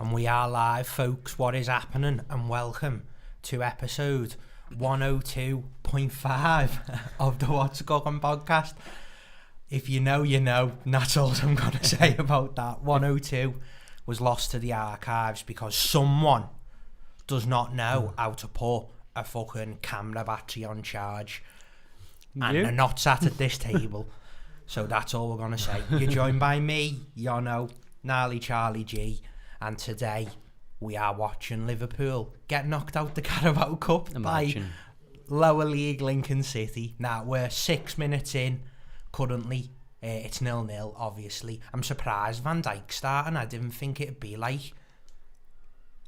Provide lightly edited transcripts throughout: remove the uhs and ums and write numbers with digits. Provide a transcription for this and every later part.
And we are live, folks. What is happening? And welcome to episode 102.5 of the What's Cookin podcast. If you know, you know. And that's all I'm going to say about that. 102 was lost to the archives because someone does not know how to put a fucking camera battery on charge. And they're not sat at this table. So that's all we're going to say. You're joined by me, Yono, Gnarly Charlie G. And today we are watching Liverpool get knocked out the Carabao Cup by lower league Lincoln City. Now we're 6 minutes in currently. It's 0-0 obviously. I'm surprised Van Dijk starting. I didn't think it'd be like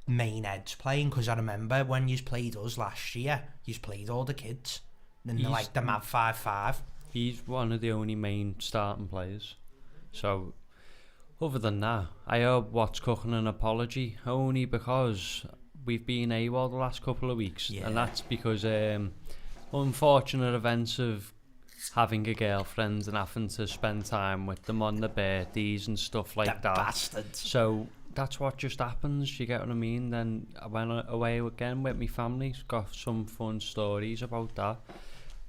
main heads playing, because I remember when you played us last year, you played all the kids and like the Mad 5-5. He's one of the only main starting players. So other than that, I owe What's Cookin an apology, only because we've been AWOL the last couple of weeks, and that's because unfortunate events of having a girlfriend and having to spend time with them on their birthdays and stuff like that. Bastards. So that's what just happens, you get what I mean? Then I went away again with my family, got some fun stories about that.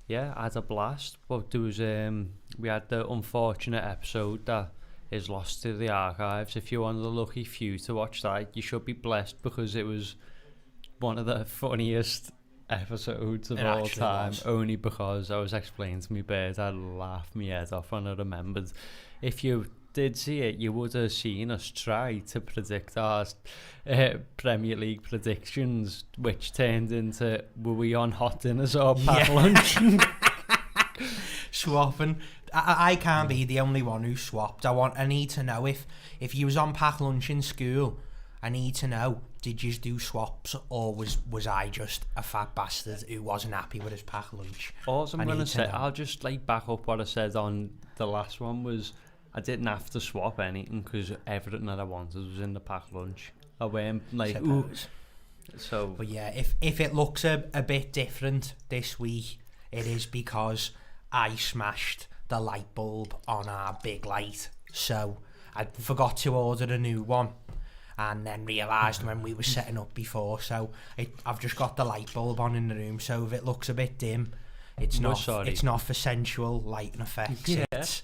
Yeah, I had a blast, but there was we had the unfortunate episode that is lost to the archives. If you're one of the lucky few to watch that, you should be blessed, because it was one of the funniest episodes of all time. Only because I was explaining to me bird, I laughed my head off when I remembered. If you did see it, you would have seen us try to predict our Premier League predictions, which turned into, were we on hot dinners or packed lunch? Swapping. I can't be the only one who swapped. I need to know if you was on packed lunch in school. I need to know, did you do swaps, or was I just a fat bastard who wasn't happy with his packed lunch? All I'm going to say, I'll just like back up what I said on the last one, was I didn't have to swap anything because everything that I wanted was in the packed lunch. I went like, ooh. So, but yeah, if it looks a bit different this week, it is because I smashed the light bulb on our big light, so I forgot to order a new one, and then realised when we were setting up before, so I've just got the light bulb on in the room, so if it looks a bit dim, it's not for sensual lighting effects.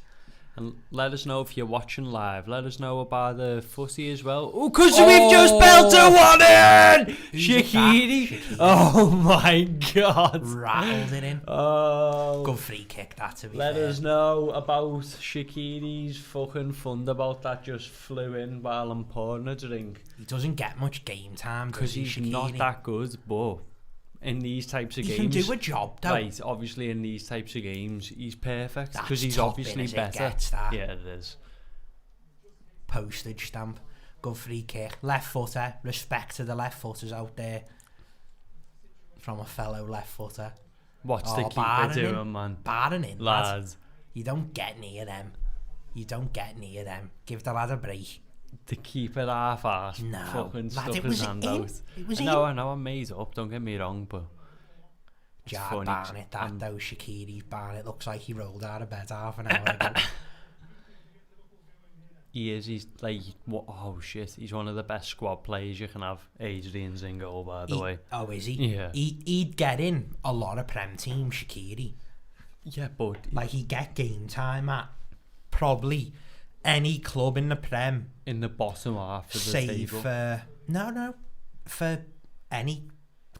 And let us know if you're watching live. Let us know about the footy as well. Oh, because we've just belted one in! Shaqiri. Oh my God. Rattled it in. Oh. Good free kick, that, to be fair. Let us know about Shaqiri's fucking thunderbolt that just flew in while I'm pouring a drink. He doesn't get much game time, because he's not that good, but in these types of games, he can do a job though. Right, obviously in these types of games he's perfect, because he's obviously better. Yeah, it is. Postage stamp. Good free kick. Left footer. Respect to the left footers out there. From a fellow left footer. What's the keeper doing, man? Barring in, lads. You don't get near them. Give the lad a break. The keeper half-arse fucking stuck his hand out. I know I'm made up, don't get me wrong, but Jar Barnett, though, Shaqiri's Barnett looks like he rolled out of bed half an hour ago. He's like, oh shit, he's one of the best squad players you can have. Adrian's in goal, by the way. Oh, is he? Yeah. He'd get in a lot of Prem teams, Shaqiri. Yeah, but like, he'd get game time at probably any club in the Prem. In the bottom half of the table. For any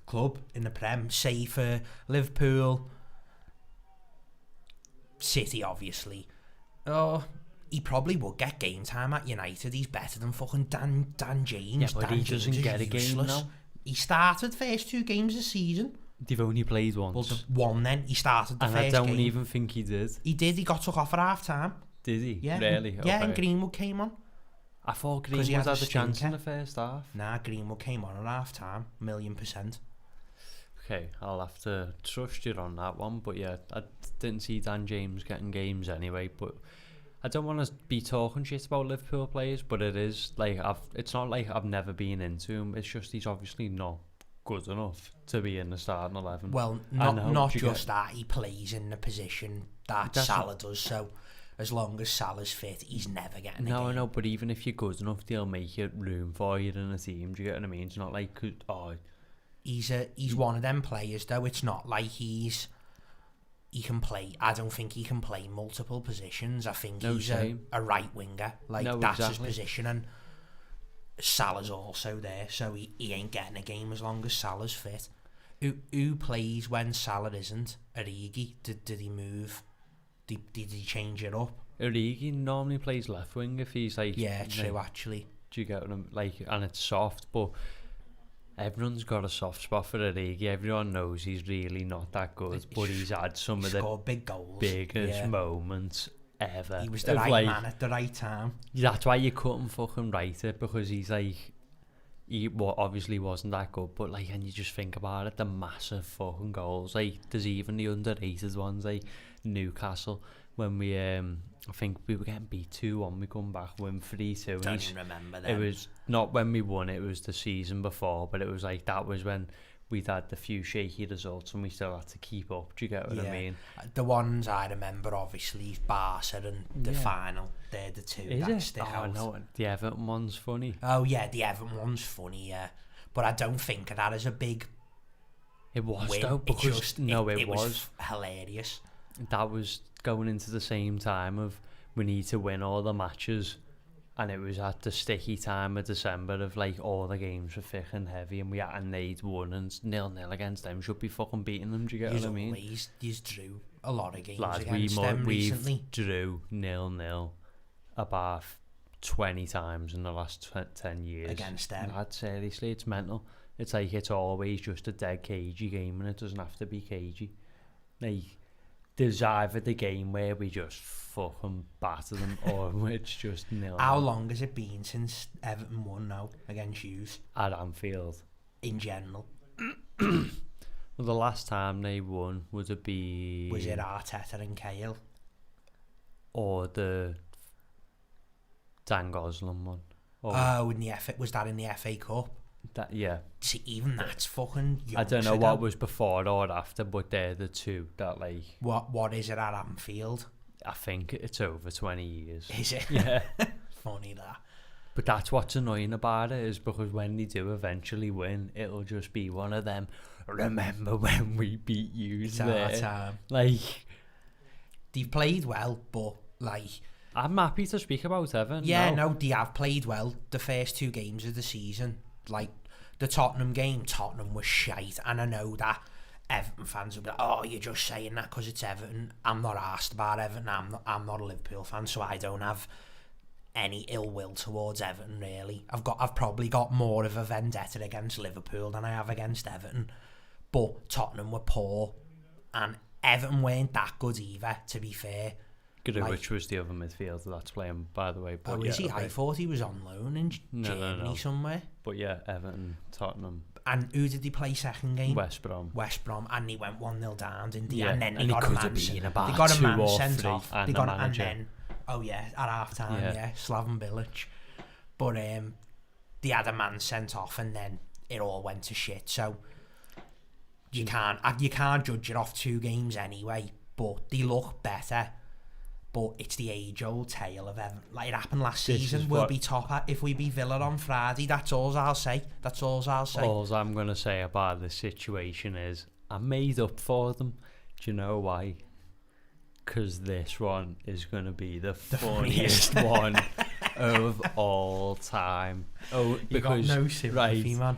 club in the Prem. Say for Liverpool, City, obviously. Oh, he probably would get game time at United. He's better than fucking Dan James. Yeah, but he doesn't get a game now. He started first 2 games this season. They've only played once. Well, one then. He started the first game. And I don't even think he did. He did. He got took off at half time. Did he? Yeah. Really? Yeah, and Greenwood came on. I thought Greenwood had a chance in the first half. Nah, Greenwood came on at half time, 1,000,000%. Okay, I'll have to trust you on that one. But yeah, I didn't see Dan James getting games anyway. But I don't want to be talking shit about Liverpool players, but it is like it's not like I've never been into him. It's just he's obviously not good enough to be in the starting 11. Well, not just that, he plays in the position that Salah does. So as long as Salah's fit, he's never getting a No, game. I know, but even if you're good enough, they'll make it room for you in a team. Do you get what I mean? It's not like, He's one of them players though. It's not like he can play. I don't think he can play multiple positions. I think he's a right winger. Like that's exactly his position, and Salah's also there, so he ain't getting a game as long as Salah's fit. Who plays when Salah isn't? Origi? Did he move? Did he change it up? Origi normally plays left wing if he's like... Yeah, true, actually. Do you get what I'm... Like, and it's soft, but everyone's got a soft spot for Origi. Everyone knows he's really not that good, but he's had some of the big goals, biggest moments ever. He was the right man at the right time. That's why you couldn't fucking write it, because he's like... He obviously wasn't that good, but like, and you just think about it, the massive fucking goals. Like, there's even the underrated ones, like Newcastle, when we I think we were getting beat 2-1, we come back, win 3-2. Don't even remember that. It was not when we won, it was the season before, but it was like, that was when we'd had the few shaky results and we still had to keep up. Do you get what I mean? The ones I remember, obviously, Barca and the final. They're the two that stick out. No, the Everton one's funny. Oh yeah, the Everton one's funny, yeah. But I don't think of that as a big It was win. though, because it was hilarious. That was going into the same time of we need to win all the matches, and it was at the sticky time of December of like all the games were thick and heavy, and they'd won, and 0-0 against them should be fucking beating them. Do you get what I mean? You drew a lot of games Lads, against them recently. We drew 0-0 about 20 times in the last 10 years against them. Lad, seriously, it's mental. It's like it's always just a dead cagey game, and it doesn't have to be cagey. Like, there's either the game where we just fucking batter them, or it's just 0-0. How long has it been since Everton won now against Hughes? At Anfield. In general. Well, the last time they won would it be... Was it Arteta and Cahill? Or the Dan Gosling one? Oh, was that in the FA Cup? That, yeah. See, even that's fucking I don't know what was before or after, but they're the two that, like... What is it at Anfield? I think it's over 20 years. Is it? Yeah. Funny that. But that's what's annoying about it, is because when they do eventually win, it'll just be one of them, remember when we beat you It's there? our time. Like... They've played well, but, like... I'm happy to speak about Everton. Yeah, no, they have played well the first two games of the season. Like, the Tottenham game, Tottenham was shite, and I know that Everton fans will be like, oh, you're just saying that because it's Everton. I'm not asked about Everton. I'm not a Liverpool fan, so I don't have any ill will towards Everton, really. I've probably got more of a vendetta against Liverpool than I have against Everton. But Tottenham were poor, and Everton weren't that good either, to be fair. Which was the other midfielder that's playing, by the way. But is he? Okay. I thought he was on loan in Germany somewhere. But yeah, Everton, Tottenham. And who did he play second game? West Brom. And he went 1-0 down, didn't he? Yeah. And then he got a man sent off. And then, at half time, Slaven Bilic. But they had a man sent off, and then it all went to shit. So you can't judge it off 2 games anyway. But they look better. But it's the age-old tale of Everton. Like, it happened last season. We'll be top if we beat Villa on Friday. That's all I'll say. All I'm going to say about the situation is I made up for them. Do you know why? Because this one is going to be the funniest one of all time. Oh, because, you got no sympathy, man.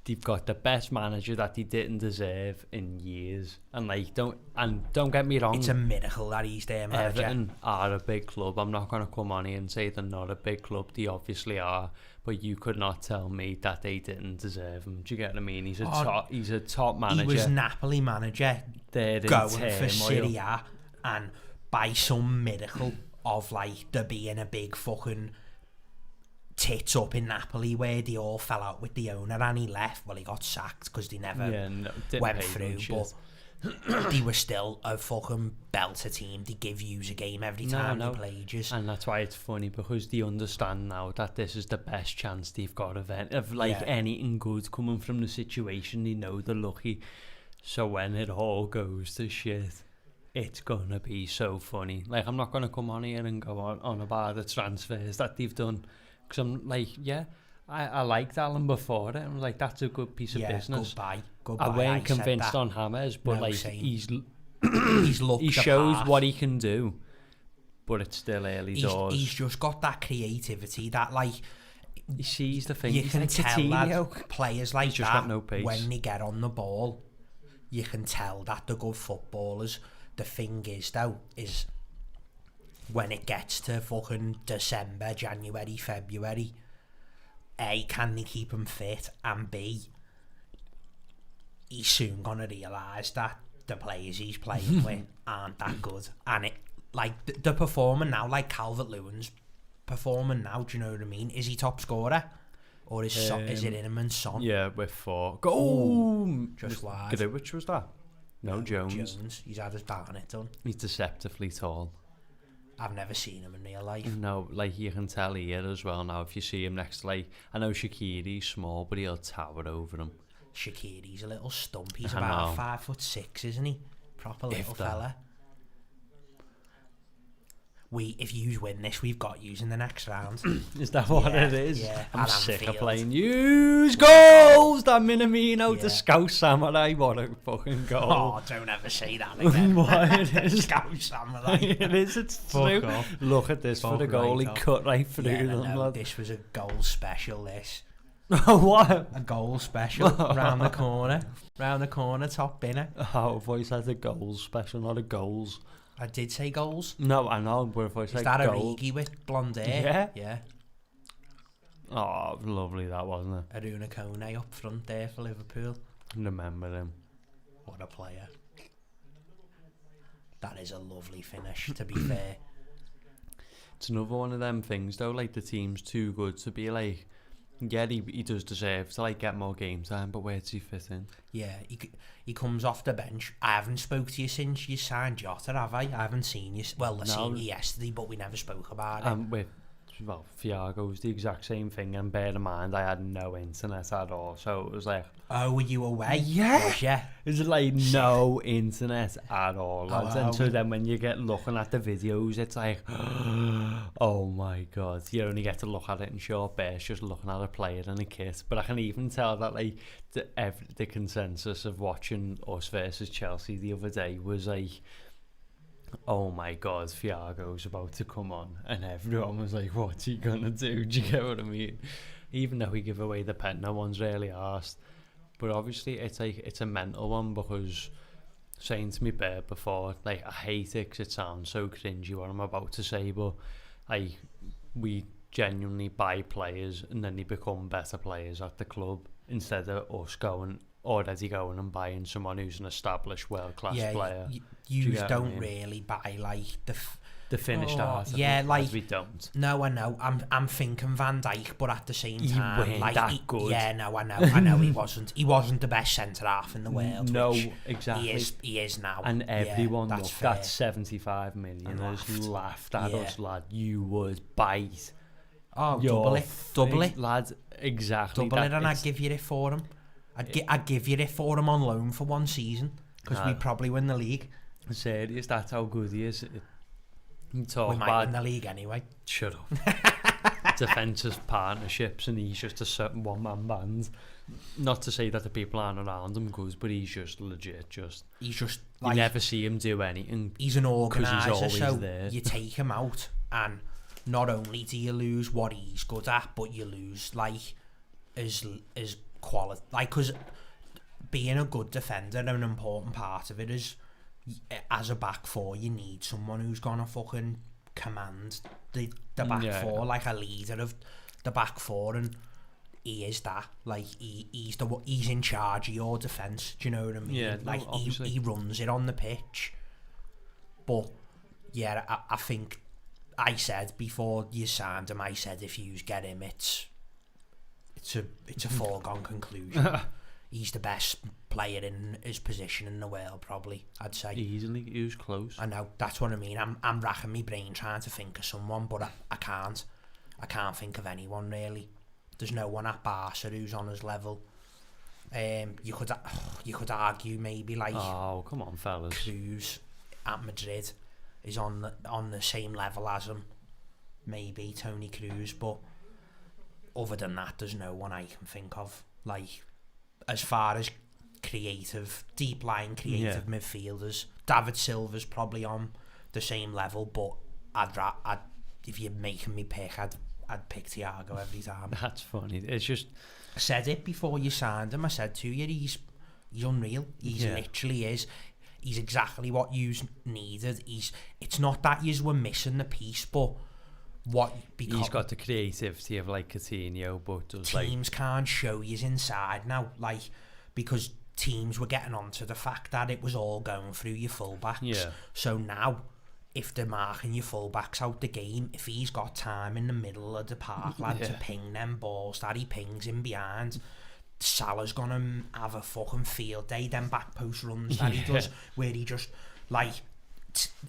They've got the best manager that they didn't deserve in years, and don't get me wrong, it's a miracle that he's their manager. Everton are a big club. I'm not going to come on here and say they're not a big club. They obviously are, but you could not tell me that they didn't deserve him. Do you get what I mean? He's a top manager. He was Napoli manager. They're going for Serie A, and by some miracle of like there being a big fucking tits up in Napoli where they all fell out with the owner and he left. Well, he got sacked because they never went through, but they were still a fucking belter team. They give yous a game every time they played yous. And that's why it's funny, because they understand now that this is the best chance they've got of anything good coming from the situation. They know they're lucky. So when it all goes to shit, it's gonna be so funny. Like, I'm not gonna come on here and go on about the transfers that they've done, because I'm like, I liked Alan before it. I'm like, that's a good piece of business. Goodbye. I weren't convinced on Hammers, but like he's he shows what he can do, but it's still early doors. He's just got that creativity that, like, he sees the thing. You he's can like tell that players like just that, got no pace. when they get on the ball, you can tell that they're good footballers. The thing is, though, is when it gets to fucking December, January, February, A, can they keep him fit, and B, he's soon gonna realise that the players he's playing with aren't that good, and it, like, they're performing now like Calvert-Lewin's performing now. Do you know what I mean? Is he top scorer, or is it Inman's Son? Yeah, with 4. Go! Just wide. Which was that? No, Jones. He's had his Barnet done. He's deceptively tall. I've never seen him in real life. No, like, you can tell here as well now if you see him next to, like, I know Shaqiri's small, but he'll tower over him. Shaqiri's a little stump. He's about 5'6", isn't he? Proper little fella. If you win this, we've got yous in the next round. Is that what it is? Yeah. I'm sick of playing yous. Goals! That Minamino, the Scout Samurai. What a fucking goal. Oh, don't ever say that again. What it is? Scout Samurai. It is, it's true. Off. Look at this for the goal. He cut right through them. No, this was a goal special, this. What? A goal special. Round the corner. Round the corner, top binner. Oh, voice has a goals special, not a goals. I did say goals. No, I know, but if I say Is that goals... Origi with blonde hair? Yeah. Oh, lovely that, wasn't it? Aruna Kone up front there for Liverpool. Remember him. What a player. That is a lovely finish, to be fair. It's another one of them things, though, like, the team's too good to be like, yeah, he does deserve to, like, get more game time, but where does he fit in? Yeah, he comes off the bench. I haven't spoke to you since you signed Jota, have I? I haven't seen you. Well, I seen you yesterday, but we never spoke about it. Well, Thiago's the exact same thing, and bear in mind, I had no internet at all, so it was like... Oh, were you away? Yeah. It was like no internet at all, lads. And so then when you get looking at the videos, it's like, oh my God, you only get to look at it in short bursts, just looking at a player and a kit. But I can even tell that, like, the consensus of watching us versus Chelsea the other day was like, oh my God, Thiago's about to come on, and everyone was like, what's he gonna do? Do you get what I mean? Even though he gave away the pen, no one's really asked. But obviously it's like, it's a mental one, because saying to me Bert before, like, I hate it because it sounds so cringy what I'm about to say, but like, we genuinely buy players and then they become better players at the club, instead of us already going and buying someone who's an established world-class player. You don't really buy, like, the finished article. Yeah, like, we don't. No, I know. I'm thinking Van Dijk, but at the same time, he weren't like, that good. Yeah, no, I know he wasn't. He wasn't the best centre half in the world. No, which exactly. He is now. And everyone looked at 75 million and laughed at us, lad. You would bite. Oh, double it, lad. Exactly. Double it, and I'd give you it for him. I'd give you it for him on loan for one season, because we'd probably win the league. Serious, that's how good he is. We might win the league anyway. Shut up. Defensive partnerships, and he's just a certain one-man band. Not to say that the people aren't around him good, but he's just legit. He's just like, you never see him do anything. He's an organiser, he's so there. You take him out, and not only do you lose what he's good at, but you lose, like, his quality. Like, because being a good defender, an important part of it is, as a back four, you need someone who's gonna fucking command the back four, like a leader of the back four, and he is that. Like, he's in charge of your defence. Do you know what I mean? Yeah, like, he runs it on the pitch. But yeah, I think I said before you signed him, I said if you get him, it's a foregone conclusion. He's the best player in his position in the world, probably, I'd say. Easily, he was close. I know, that's what I mean. I'm racking my brain trying to think of someone, but I can't. I can't think of anyone, really. There's no one at Barca who's on his level. You could argue maybe, like... Oh, come on, fellas. Cruz. at Madrid is on the same level as him. Maybe Toni Kroos, but other than that, there's no one I can think of. Like, as far as deep line creative midfielders, David Silva's probably on the same level, but I'd if you're making me pick, I'd pick Thiago every time. That's funny. It's just, I said it before you signed him. I said to you, he's unreal. He's literally is. He's exactly what you needed. It's not that you were missing the piece, but he's got the creativity of like Coutinho, but teams can't show you inside now, like, because teams were getting onto the fact that it was all going through your fullbacks. Yeah. So now, if they're marking your fullbacks out the game, if he's got time in the middle of the park, lad, to ping them balls that he pings in behind, Salah's gonna have a fucking field day. Them back post runs that he does, where he just like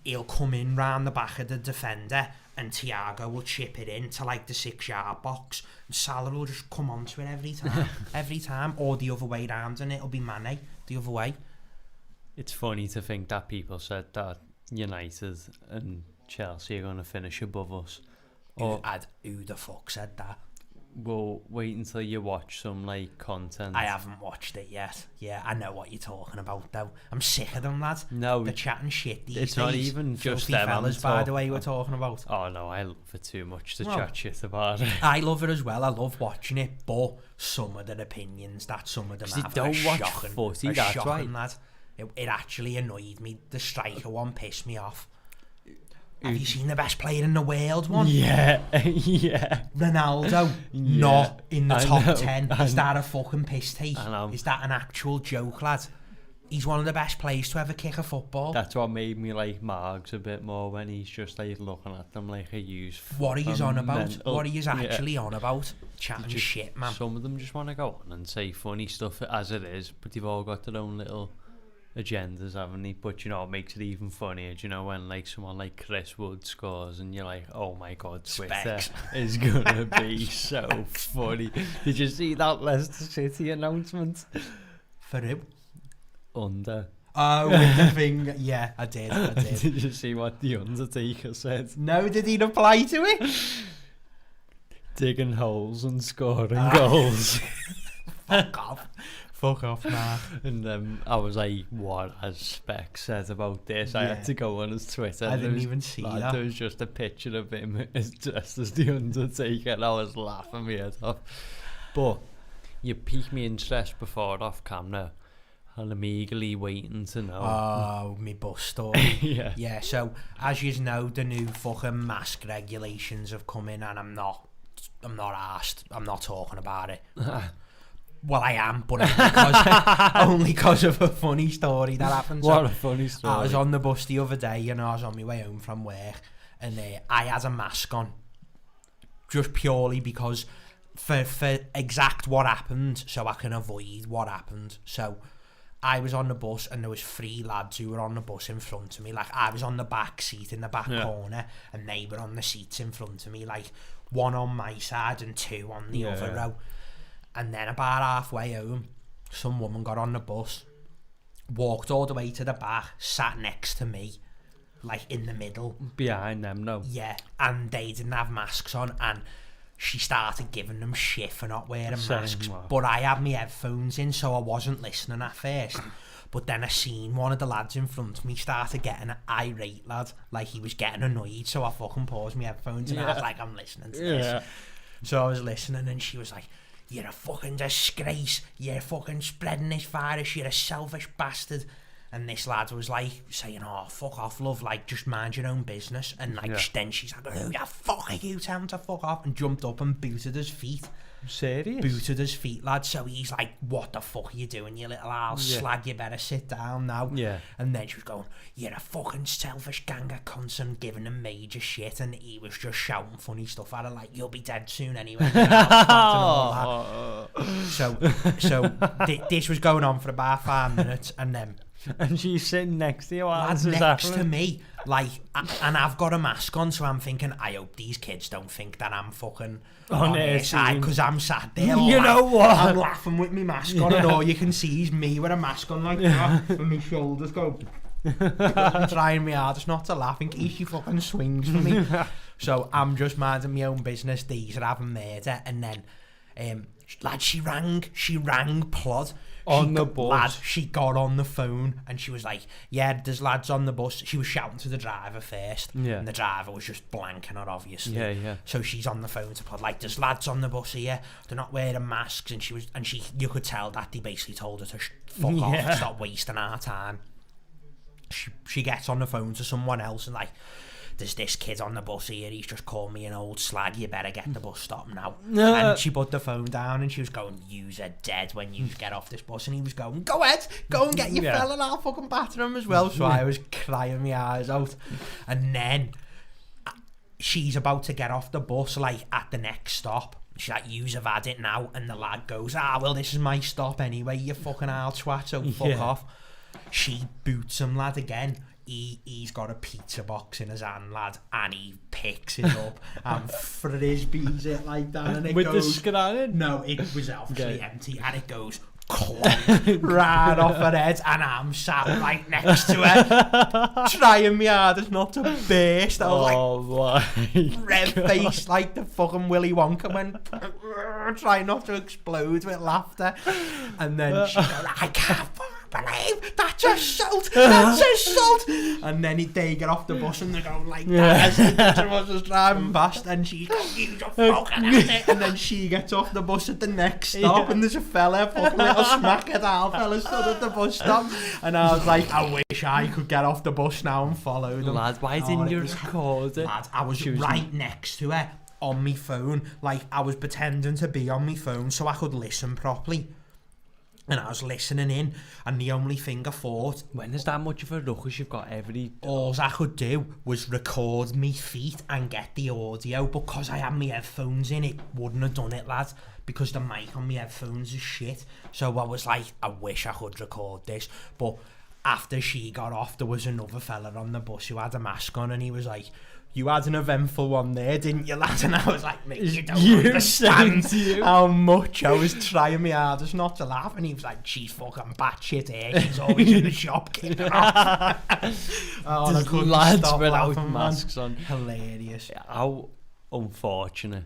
he'll come in round the back of the defender, and Thiago will chip it into like the 6-yard box, and Salah will just come onto it every time, or the other way round, and it'll be Mane the other way. It's funny to think that people said that United and Chelsea are going to finish above us. Who the fuck said that? Well, wait until you watch some like content. I haven't watched it yet. Yeah, I know what you're talking about though. I'm sick of them, lad. No, they're chatting shit these it's days. Not even just them. Fellas, by the way, we're talking about. Oh no, I love it too much to chat shit about it. I love it as well. I love watching it, but some of the opinions that some of them have don't are watch shocking. Footy, that's shocking, right. Lad. It actually annoyed me. The striker one pissed me off. Have you seen the best player in the world one? Yeah, yeah. Ronaldo, not in the top 10. Is that a fucking piss take? Is that an actual joke, lad? He's one of the best players to ever kick a football. That's what made me like Margs a bit more, when he's just like looking at them like a used. What he is on about? What he is actually on about? Chatting shit, man. Some of them just want to go on and say funny stuff as it is, but they've all got their own little agendas, haven't they? But you know, it makes it even funnier, you know, when like someone like Chris Wood scores and you're like, oh my god, Twitter is gonna be so funny. Did you see that Leicester City announcement? For who? Under. Oh, with the thing. Yeah, I did. Did you see what the Undertaker said? No, did he reply to it? Digging holes and scoring goals. Fuck off, nah. And I was like, what has Spec said about this? I had to go on his Twitter. I didn't even see that. There was just a picture of him dressed as the Undertaker, and I was laughing my head off. But you piqued me interest before off camera, and I'm eagerly waiting to know. Oh, me bus story. Yeah, so as you know, the new fucking mask regulations have come in, and I'm not arsed. I'm not talking about it. Well, I am, but only because of a funny story that happened. What a funny story. I was on the bus the other day, and I was on my way home from work, and I had a mask on, just purely because for exact what happened, so I can avoid what happened. So I was on the bus, and there was 3 lads who were on the bus in front of me. Like, I was on the back seat in the back corner, and they were on the seats in front of me, like 1 on my side and 2 on the other row. And then about halfway home, some woman got on the bus, walked all the way to the back, sat next to me, like in the middle. Behind them, no. Yeah, and they didn't have masks on, and she started giving them shit for not wearing masks. But I had my headphones in, so I wasn't listening at first. But then I seen one of the lads in front of me started getting irate, lad. Like, he was getting annoyed, so I fucking paused my headphones, and I was like, I'm listening to this. So I was listening, and she was like, you're a fucking disgrace, you're fucking spreading this virus, you're a selfish bastard. And this lad was like saying, oh, fuck off, love, like, just mind your own business. And like, then she's like, who the fuck are you telling to fuck off? And jumped up and booted his feet. Serious? Booted his feet, lad. So he's like, what the fuck are you doing, you little owl slag, you better sit down now. And then she was going, you're a fucking selfish gang of cunts, and giving him major shit. And he was just shouting funny stuff at her, like, you'll be dead soon anyway. This was going on for about 5 minutes, and then and she's sitting next to you while this is next happening. to me, like, and I've got a mask on, so I'm thinking, I hope these kids don't think that I'm fucking on their side, because I'm sat there, you know what? I'm laughing with my mask on, and all you can see is me with a mask on like that, and my shoulders go I'm trying my hardest not to laugh in case she fucking swings for me. So I'm just minding my own business. These are having murder, and then, lad, she rang Plod. On the bus. Lad, she got on the phone and she was like, yeah, there's lads on the bus. She was shouting to the driver first. Yeah. And the driver was just blanking her, obviously. Yeah. So she's on the phone to Plod, like, there's lads on the bus here. They're not wearing masks. And you could tell that they basically told her to fuck off and stop wasting our time. She gets on the phone to someone else and like, there's this kid on the bus here, he's just called me an old slag, you better get the bus stop now. And she put the phone down and she was going, yous are dead when you get off this bus. And he was going, go ahead, go and get your fella and I'll fucking batter him as well. So I was crying my eyes out. And then she's about to get off the bus, like at the next stop. She's like, yous have had it now. And the lad goes, well, this is my stop anyway, you fucking old twat, so fuck off. She boots him, lad, again. He's got a pizza box in his hand, lad, and he picks it up and frisbees it like that, and it with goes... the scran in? No, it was obviously empty, and it goes clunk right off her head, and I'm sat right next to her, trying my hardest not to burst. I was like, red face like the fucking Willy Wonka, went trying not to explode with laughter, and then she goes, I can't believe that's assault, and then they get off the bus and they're going like that as the picture was just driving past, and she's going, you just fucking at it, and then she gets off the bus at the next stop and there's a fella, fucking little smacker down fella stood at the bus stop, and I was like, I wish I could get off the bus now and follow them. Lad, why didn't you record it? Lad, I was right next to her on my phone, like I was pretending to be on my phone so I could listen properly. And I was listening in, and the only thing I thought... When there's that much of a ruckus, you've got all I could do was record me feet and get the audio. Because I had my headphones in, it wouldn't have done it, lad. Because the mic on my headphones is shit. So I was like, I wish I could record this. But after she got off, there was another fella on the bus who had a mask on, and he was like... You had an eventful one there, didn't you, lad? And I was like, mate, you don't understand how much I was trying my hardest not to laugh. And he was like, she's fucking batshit here. She's always in the shop kicking off. I couldn't lads stop without laughing, masks man. on. Hilarious. How unfortunate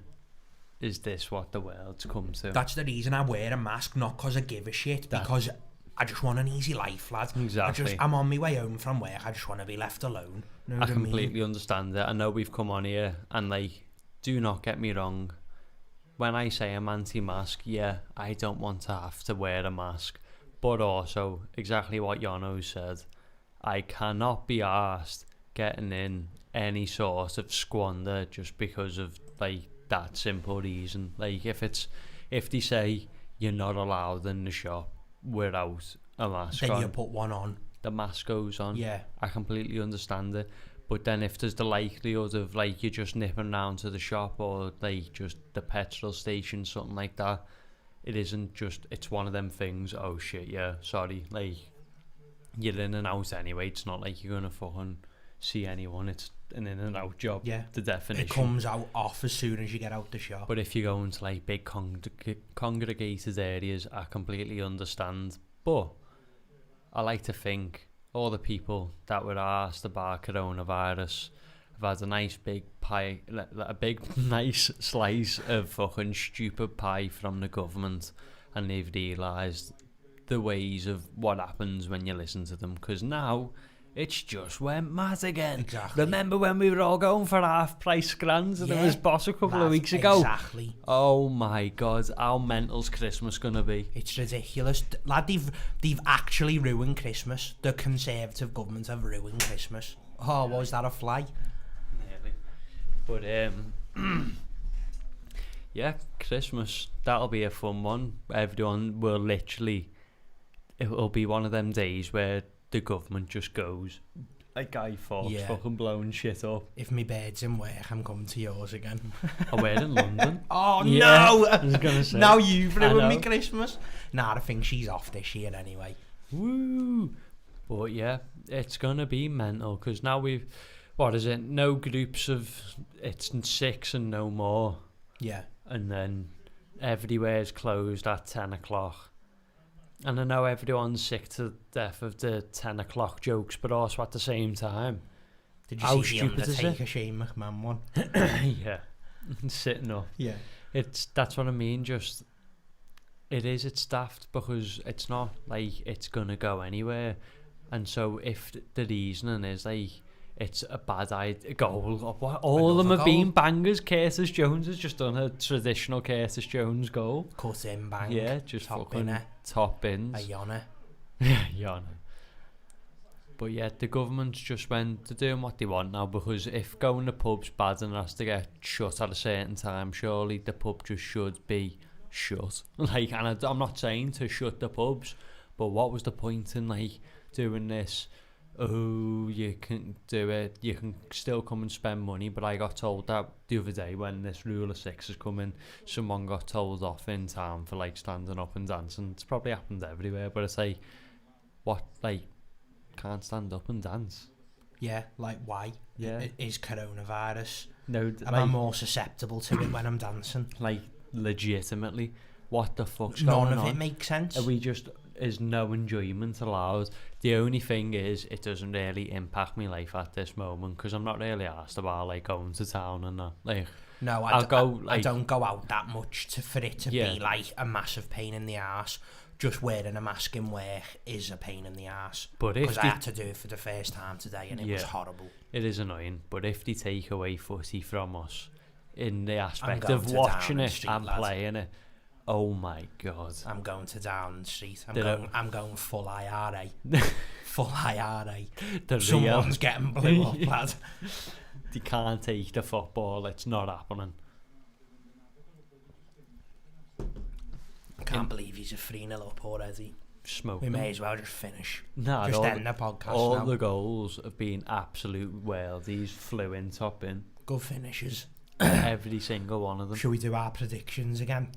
is this what the world's come to? That's the reason I wear a mask, not because I give a shit, because I just want an easy life, lad. Exactly. I'm on my way home from work. I just want to be left alone. Know what I completely mean? understand it. I know we've come on here and like, do not get me wrong. When I say I'm anti-mask, yeah, I don't want to have to wear a mask. But also, exactly what Yono said, I cannot be arsed getting in any sort of squander just because of like that simple reason. Like if they say you're not allowed in the shop without a mask then on, you put one on. the mask goes on. Yeah. I completely understand it. But then if there's the likelihood of like you just nipping round to the shop or like just the petrol station, something like that, it isn't just, it's one of them things, oh shit, yeah, sorry, like you're in and out anyway, it's not like you're gonna fucking see anyone, it's an in and out job. Yeah. The definition. It comes out off as soon as you get out the shop. But if you go into like big congregated areas, I completely understand. But I like to think all the people that were asked about coronavirus have had a nice big pie, a big nice slice of fucking stupid pie from the government, and they've realised the ways of what happens when you listen to them, because now it's just went mad again. Exactly. Remember when we were all going for half price scrans and it was boss a couple of weeks ago? Exactly. Oh my god, how mental's Christmas gonna be? It's ridiculous. Lad, they've actually ruined Christmas. The Conservative government have ruined Christmas. Oh, was that a fly? But yeah, Christmas, that'll be a fun one. Everyone will literally, it'll be one of them days where the government just goes like Guy Fawkes, fucking blowing shit up. If my bed's in work, I'm coming to yours again. Oh, we're in London. Oh yeah, no! I was gonna say. Now you've ruined me Christmas. Nah, I think she's off this year anyway. Woo! But yeah, it's gonna be mental because now we've, what is it? No groups of, it's 6 and no more. Yeah. And then everywhere's closed at 10 o'clock. And I know everyone's sick to death of the 10 o'clock jokes, but also at the same time, Did you how see the stupid is Undertaker it? Shane McMahon one? Yeah, sitting up. Yeah. That's what I mean. Just it's daft because it's not like it's gonna go anywhere, and so if the reasoning is like it's a bad idea, goal, all of them have been bangers. Curtis Jones has just done a traditional Curtis Jones goal. Cut in, bang. Yeah, just top fucking top bins. A yonner. Yonner. But yeah, the government's just went to doing what they want now, because if going to pub's bad and it has to get shut at a certain time, surely the pub just should be shut. Like, and I'm not saying to shut the pubs, but what was the point in like doing this? Oh, you can do it, you can still come and spend money. But I got told that the other day when this rule of six is coming, someone got told off in town for like standing up and dancing. It's probably happened everywhere, but it's like, what, like, can't stand up and dance? Yeah, like why? Yeah. Is coronavirus? No, Am I more susceptible to it when I'm dancing? Like, legitimately, what the fuck's going on? None of it makes sense. Are we just, is no enjoyment allowed? The only thing is, it doesn't really impact my life at this moment, because I'm not really asked about like going to town and that. Like, no, I don't go out that much for it to be like a massive pain in the arse. Just wearing a mask in work is a pain in the arse. But because I had to do it for the first time today, and it was horrible. It is annoying. But if they take away footy from us in the aspect of watching it and playing it, oh my god! I'm going to Downing Street. I'm going full IRA. Full IRA. Someone's getting blew up, lad. They can't take the football. It's not happening. I can't believe he's a 3-0 up already. Smoking. We may as well just finish. Nah, just end the podcast all now. The goals have been absolute worldies. Flew in, top in. Good finishes. Every single one of them. Should we do our predictions again?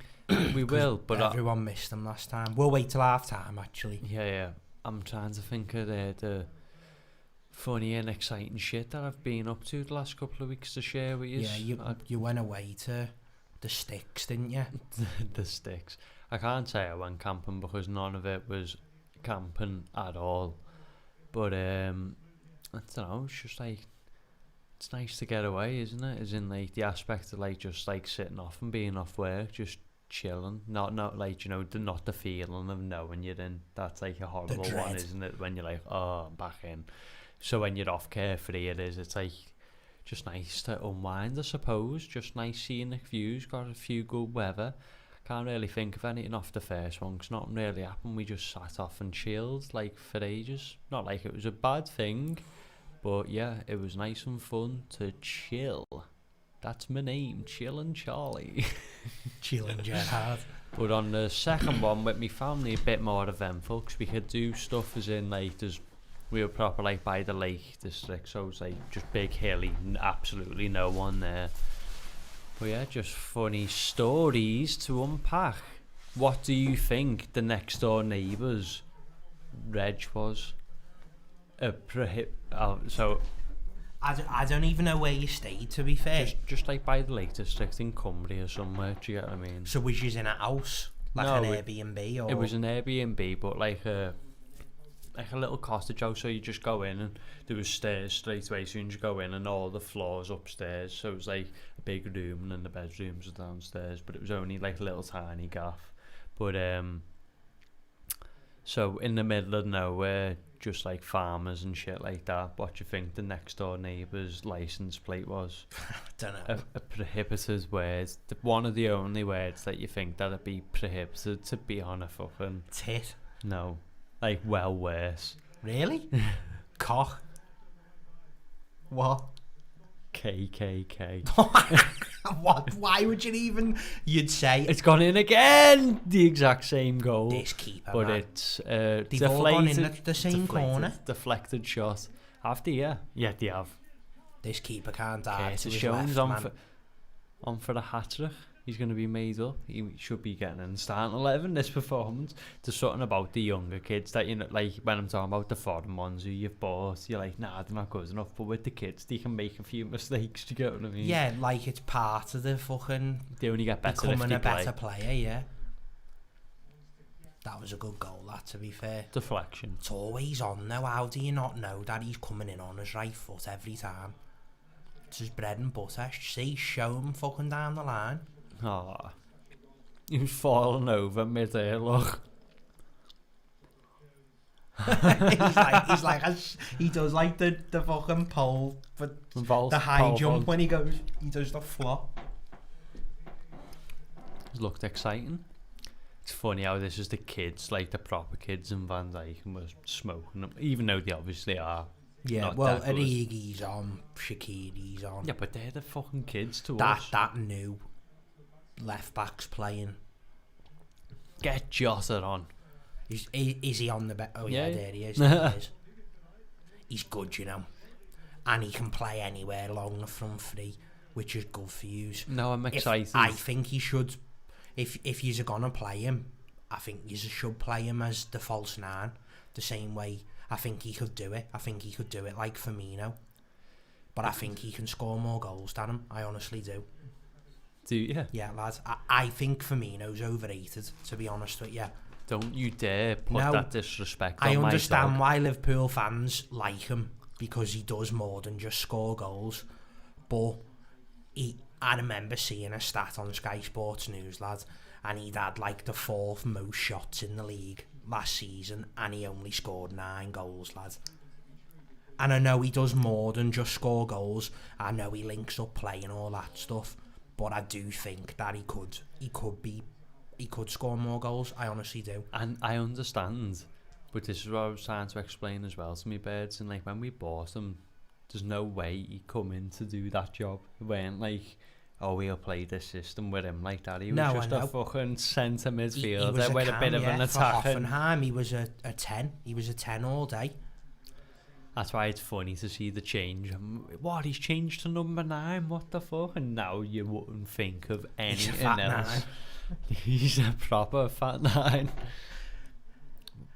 We will, but everyone missed them last time. We'll wait till half time, actually. Yeah. I'm trying to think of the funny and exciting shit that I've been up to the last couple of weeks to share with you. Yeah, you went away to the sticks, didn't you? The sticks. I can't say I went camping because none of it was camping at all. But I don't know, it's just like, it's nice to get away, isn't it? As in like the aspect of like just like sitting off and being off work, just chilling. Not like, you know, not the feeling of knowing you're in. That's like a horrible one, isn't it? When you're like, oh, I'm back in. So when you're off carefree, it's like just nice to unwind, I suppose. Just nice scenic views, got a few good weather. Can't really think of anything off the first one because nothing really happened. We just sat off and chilled like for ages. Not like it was a bad thing, but yeah, it was nice and fun to chill. That's my name, Chillin' Charlie. Chillin' Gerhard. But on the second one with me family, a bit more eventful because we could do stuff as in like we were proper like by the Lake District, so it was like just big hilly, absolutely no one there. But yeah, just funny stories to unpack. What do you think the next door neighbour's reg was? So I don't even know where you stayed, to be fair. Just like by the Lake District in Cumbria or somewhere, do you get what I mean? So was you in a house? Like an Airbnb? Or? It was an Airbnb, but like a little cottage house, so you just go in and there was stairs straight away as soon as you go in and all the floors upstairs, so it was like a big room and then the bedrooms were downstairs, but it was only like a little tiny gaff. But so in the middle of nowhere, just like farmers and shit like that. What do you think the next door neighbour's license plate was? Don't know. A prohibited word. One of the only words that you think that'd be prohibited to be on a fucking tit. No. Like, well worse. Really? Cock. What? KKK. What? Why would you even... You'd say... It's gone in again! The exact same goal. This keeper, but man. It's They've all gone in the same corner. Deflected shot. Have they, yeah? Yeah, they have. This keeper can't die to his Jones left, on for the hat-trick. He's going to be made up. He should be getting in starting 11 this performance. There's something about the younger kids that, you know, like when I'm talking about the foreign ones who you've bought, you're like, nah, they're not good enough. But with the kids, they can make a few mistakes. Do you get what I mean? Yeah, like it's part of the fucking... They only get better becoming if they a better player, yeah. That was a good goal, that, to be fair. Deflection. It's always on, though. How do you not know that he's coming in on his right foot every time? It's his bread and butter. See, show him fucking down the line. Oh, he was falling over mid-air, look. He does like the fucking pole, but the high pole jump vault. when he goes, he does the flop. It looked exciting. It's funny how this is the kids, like the proper kids in Van Dijk, and was smoking them, even though they obviously are. Yeah, not well, that good. Origi's on, Shaqiri's on. Yeah, but they're the fucking kids to that us. that new left back's playing. Get Jota on. Is he on the oh yeah, Yeah. there he is. There he is. He's good, you know, and he can play anywhere along the front three, which is good for you. No, I'm excited. I think he should. If you're gonna play him, I think you should play him as the false nine, the same way. I think he could do it. I think he could do it like Firmino, but I think he can score more goals than him. I honestly do. Do you? Yeah, lads. I think Firmino's overrated, to be honest with you. Don't you dare put that disrespect on I my understand dog. why Liverpool fans like him, because he does more than just score goals. But I remember seeing a stat on Sky Sports News, lad, and he'd had like the 4th most shots in the league last season, and he only scored 9 goals, lad. And I know he does more than just score goals. I know he links up play and all that stuff, but I do think that he could score more goals. I honestly do. And I understand, but this is what I was trying to explain as well to me birds. And like when we bought him, there's no way he'd come in to do that job. It weren't like, oh, we'll play this system with him like that. He was just a fucking centre midfielder with a bit of an attack. For Hoffenheim, he was a 10. He was a 10 all day. That's why it's funny to see the change. What, he's changed to number 9? What the fuck? And now you wouldn't think of anything else. 9. He's a proper fat 9.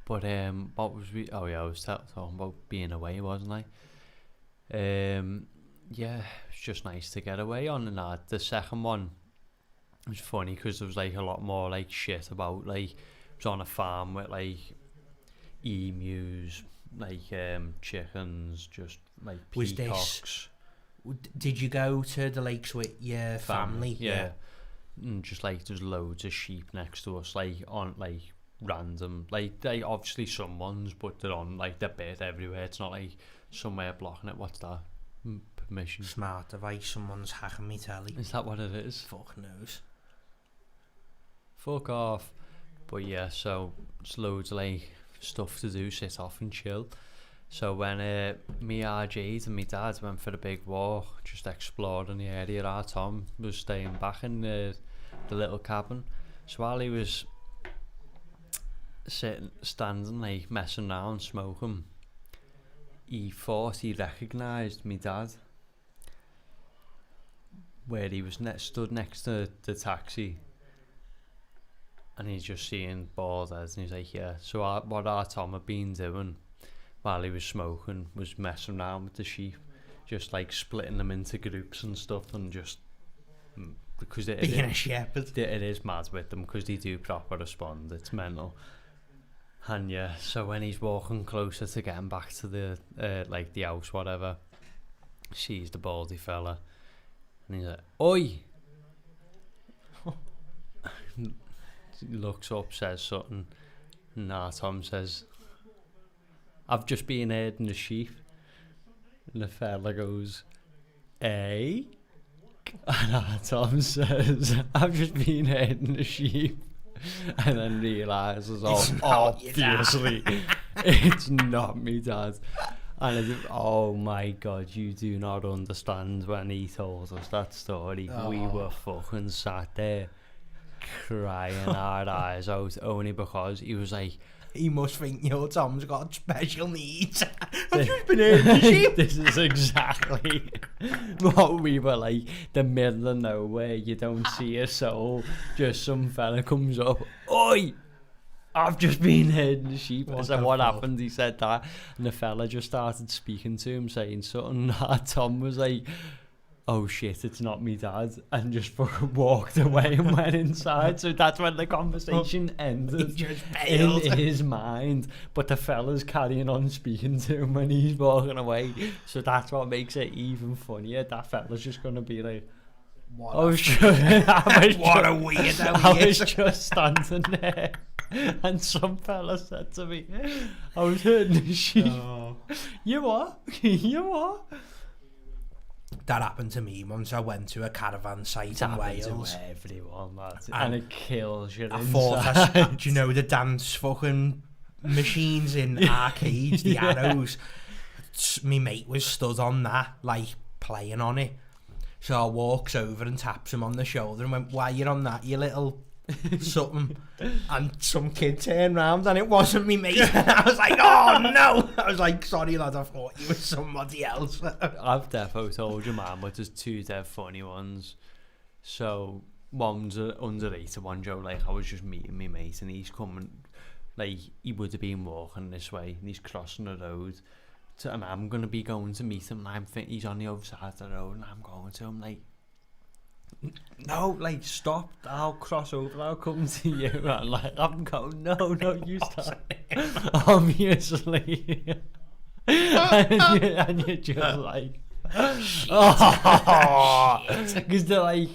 But what was we? Oh yeah, I was talking about being away, wasn't I? Yeah, it's just nice to get away on. And the second one was funny because there was like a lot more like shit about like it was on a farm with like emus, like chickens, just like peacocks. Did you go to the lakes with your family? Yeah. And just like there's loads of sheep next to us, like on like random, like they obviously some ones, but they're on like the bit everywhere. It's not like somewhere blocking it. What's that? Permission. Smart device. Someone's hacking me telly. Is that what it is? Fuck knows. Fuck off. But yeah, so it's loads of like stuff to do, sit off and chill. So when me, RJs and my dad went for a big walk, just exploring the area, our Tom was staying back in the little cabin. So while he was standing like messing around, smoking, he thought he recognised me dad, where he was stood next to the taxi, and he's just seeing bald heads, and he's like, yeah. So what our Tom had been doing while he was smoking was messing around with the sheep, just like splitting them into groups and stuff, and just because being a shepherd, it is mad with them because they do proper respond. It's mental. And yeah, so when he's walking closer to getting back to the like the house, whatever, sees the baldy fella, and he's like, "Oi!" He looks up, says something, and Tom says, "I've just been herding the sheep." And the fella goes, "Eh?" And Tom says, "I've just been herding the sheep." And then realises, obviously, it's not me dad. And oh my god, you do not understand. When he told us that story, we were fucking sat there crying our eyes out, only because he was like, he must think your Tom's got special needs. I've just been herding the sheep. This is exactly what we were like. The middle of nowhere, you don't see a soul, just some fella comes up, "Oi, I've just been herding the sheep." I said, "What happened?" He said that, and the fella just started speaking to him, saying something. Tom was like, oh shit, it's not me dad, and just fucking walked away and went inside. So that's when the conversation ended just in bailed. his mind. But the fella's carrying on speaking to him when he's walking away. So that's what makes it even funnier. That fella's just going to be like, What I a was just, I was what a just, weirdo I he was is. just standing there, and some fella said to me, I was hurting the sheep. Oh. You what? You what? That happened to me once. I went to a caravan site in Wales. To everyone, that. And it kills you I inside. thought, do you know the dance fucking machines in arcades, the arrows? My mate was stood on that, like, playing on it. So I walks over and taps him on the shoulder and went, why you on that, you little something? And some kid turned round and it wasn't me mate. And I was like, oh no! I was like, sorry lad, I thought you were somebody else. I've defo told your man, but there's two dead funny ones. So one's under 8 and one Joe, like I was just meeting me mate and he's coming, like he would have been walking this way and he's crossing the road. And I'm going to be going to meet him and I'm thinking he's on the other side of the road and I'm going to him like, no, like stop, I'll cross over, I'll come to you. And like I'm going, no, you stop. Obviously. and you're just like, oh, because they're like,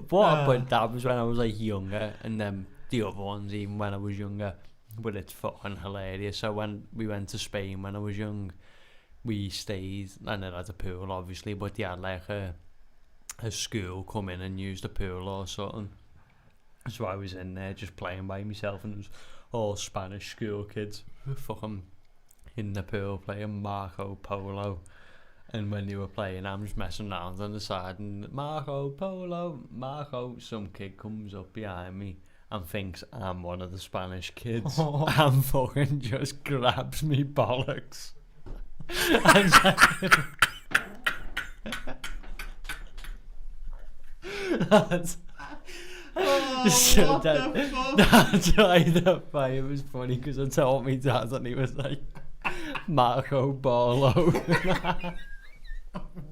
what? But that was when I was like younger, and then the other ones even when I was younger. But it's fucking hilarious. So when we went to Spain when I was young, we stayed, and it had a pool obviously, but they had like a school come in and use the pool or something. So I was in there just playing by myself, and it was all Spanish school kids fucking in the pool playing Marco Polo. And when they were playing, I'm just messing around on the side, and Marco Polo, some kid comes up behind me and thinks I'm one of the Spanish kids and fucking just grabs me bollocks. And that's why it was funny, because I told me dad and he was like, Marco Polo.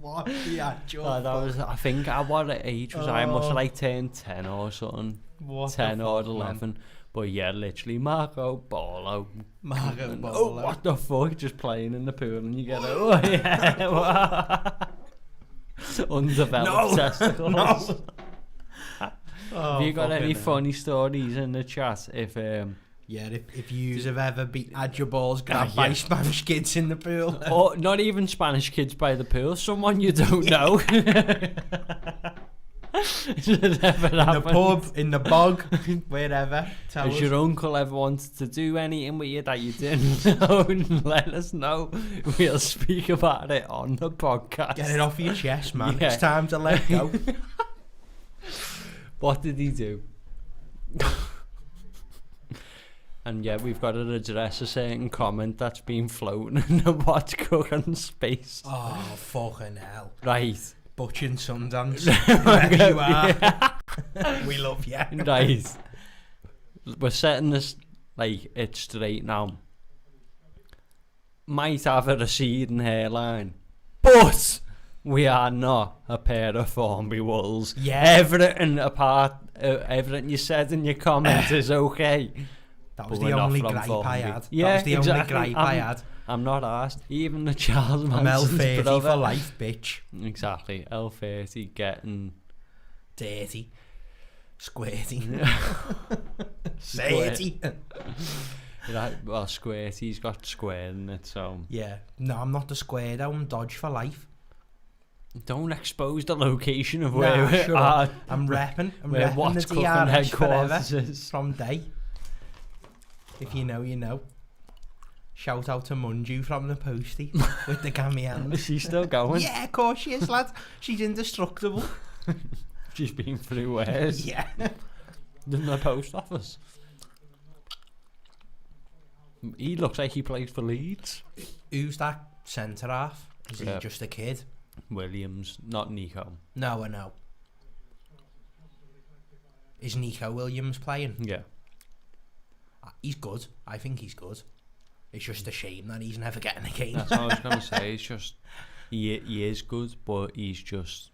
What the actual that was, I think at what age was I? Must have like turned 10 or something. What 10 or fuck, 11. Man? But yeah, literally Marco Polo. Marco Polo. Oh, what the fuck? Just playing in the pool and you get it. Oh yeah. Undeveloped testicles. No. Have you got any hell. funny stories in the chat? If Yeah, if you have ever had your balls grabbed by Spanish kids in the pool. or not even Spanish kids by the pool, someone you don't know. In the pub, in the bog, wherever. Tell Has us. your uncle ever wanted to do anything with you that you didn't know? Let us know. We'll speak about it on the podcast. Get it off your chest, man. Yeah. It's time to let go. What did he do? And yeah, we've got to address a certain comment that's been floating in the What's Cookin space. Oh, fucking hell. Right. Butch and Sundance. Wherever you are. We love you. Right. We're setting this, like, it straight now. Might have a receding hairline, but we are not a pair of Formby wolves. Yeah. Everything apart, everything you said in your comment is okay. That was But the we're not only from gripe I Formby. had. Yeah, that was the exactly. only gripe I had. I'm not asked. Even the Charles I'm Manson's L30 brother. for life, bitch. Exactly. L30 getting Dirty. Squirty. Square. Dirty. Right, well, Squirty's got square in it, so Yeah. No, I'm not the square though. I'm Dodge for life. don't expose the location of Nah, where we shut are. up. I'm repping. I'm Where repping What's the Cookin DRS forever. headquarters is. From day. If you know, you know. Shout out to Munju from the postie with the gammy hands. Is she still going? Yeah, of course she is, lad. She's indestructible. She's been through where's? Yeah. In the post office. He looks like he plays for Leeds. Who's that centre half? Is he Yeah. just a kid? Williams, not Nico. No, I know. Is Nico Williams playing? Yeah. He's good. I think he's good. It's just a shame that he's never getting a game. That's what I was going to say. It's just, he is good, but he's just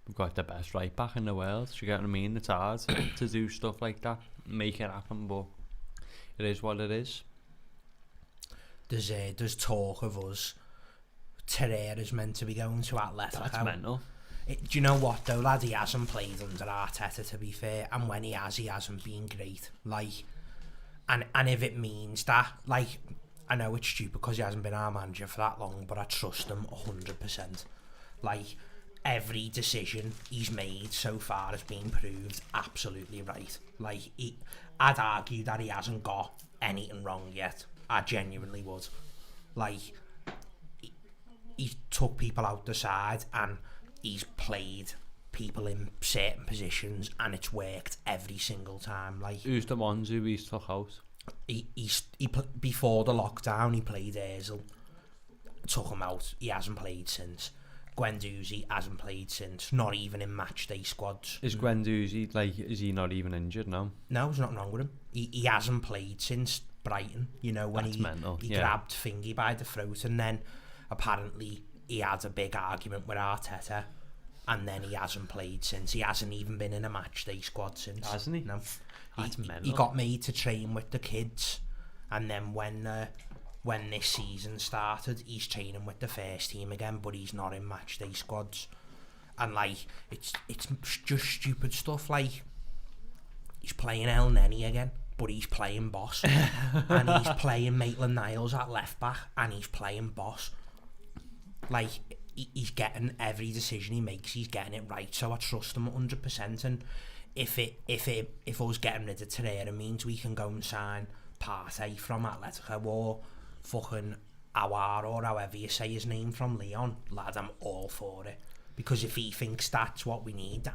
we've got the best right back in the world. You get what I mean? It's hard to do stuff like that, make it happen, but it is what it is. There's talk of us. Terrera's meant to be going to Atletico. That's mental. Do you know what though, lad? He hasn't played under Arteta, to be fair, and when he hasn't been great. Like, and if it means that, like, I know it's stupid because he hasn't been our manager for that long, but I trust him 100%. Like, every decision he's made so far has been proved absolutely right. Like, I'd argue that he hasn't got anything wrong yet. I genuinely would. Like, he took people out the side and he's played people in certain positions and it's worked every single time. Like, who's the ones who he's took out? Before the lockdown, he played Ozil, took him out. He hasn't played since. Guendouzi hasn't played since, not even in match day squads. Is Guendouzi, like, is he not even injured now? No, there's nothing wrong with him. He hasn't played since Brighton, you know, when he grabbed Fingy by the throat, and then apparently he had a big argument with Arteta, and then he hasn't played since. He hasn't even been in a match day squad since. Hasn't he? No. That's mental. He got made to train with the kids, and then when this season started, he's training with the first team again, but he's not in match day squads. And like, it's just stupid stuff. Like, he's playing El Neni again, but he's playing boss. And he's playing Maitland-Niles at left back, and he's playing boss. Like, he's getting every decision he makes, he's getting it right. So I trust him 100%. And if us getting rid of Terrera means we can go and sign Partey from Atletico or fucking Awar or however you say his name from Leon, lad, I'm all for it. Because if he thinks that's what we need,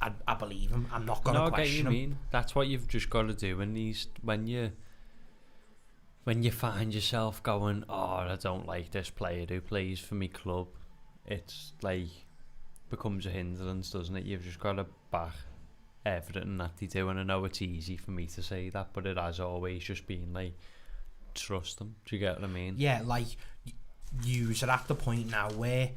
I believe him. I'm not going to question him. I mean. That's what you've just got to do in these, when you find yourself going, oh, I don't like this player who plays for me club, it's like becomes a hindrance, doesn't it? You've just got to back everything that they do, and I know it's easy for me to say that, but it has always just been like, trust them. Do you get what I mean? Yeah, like, yous are at the point now where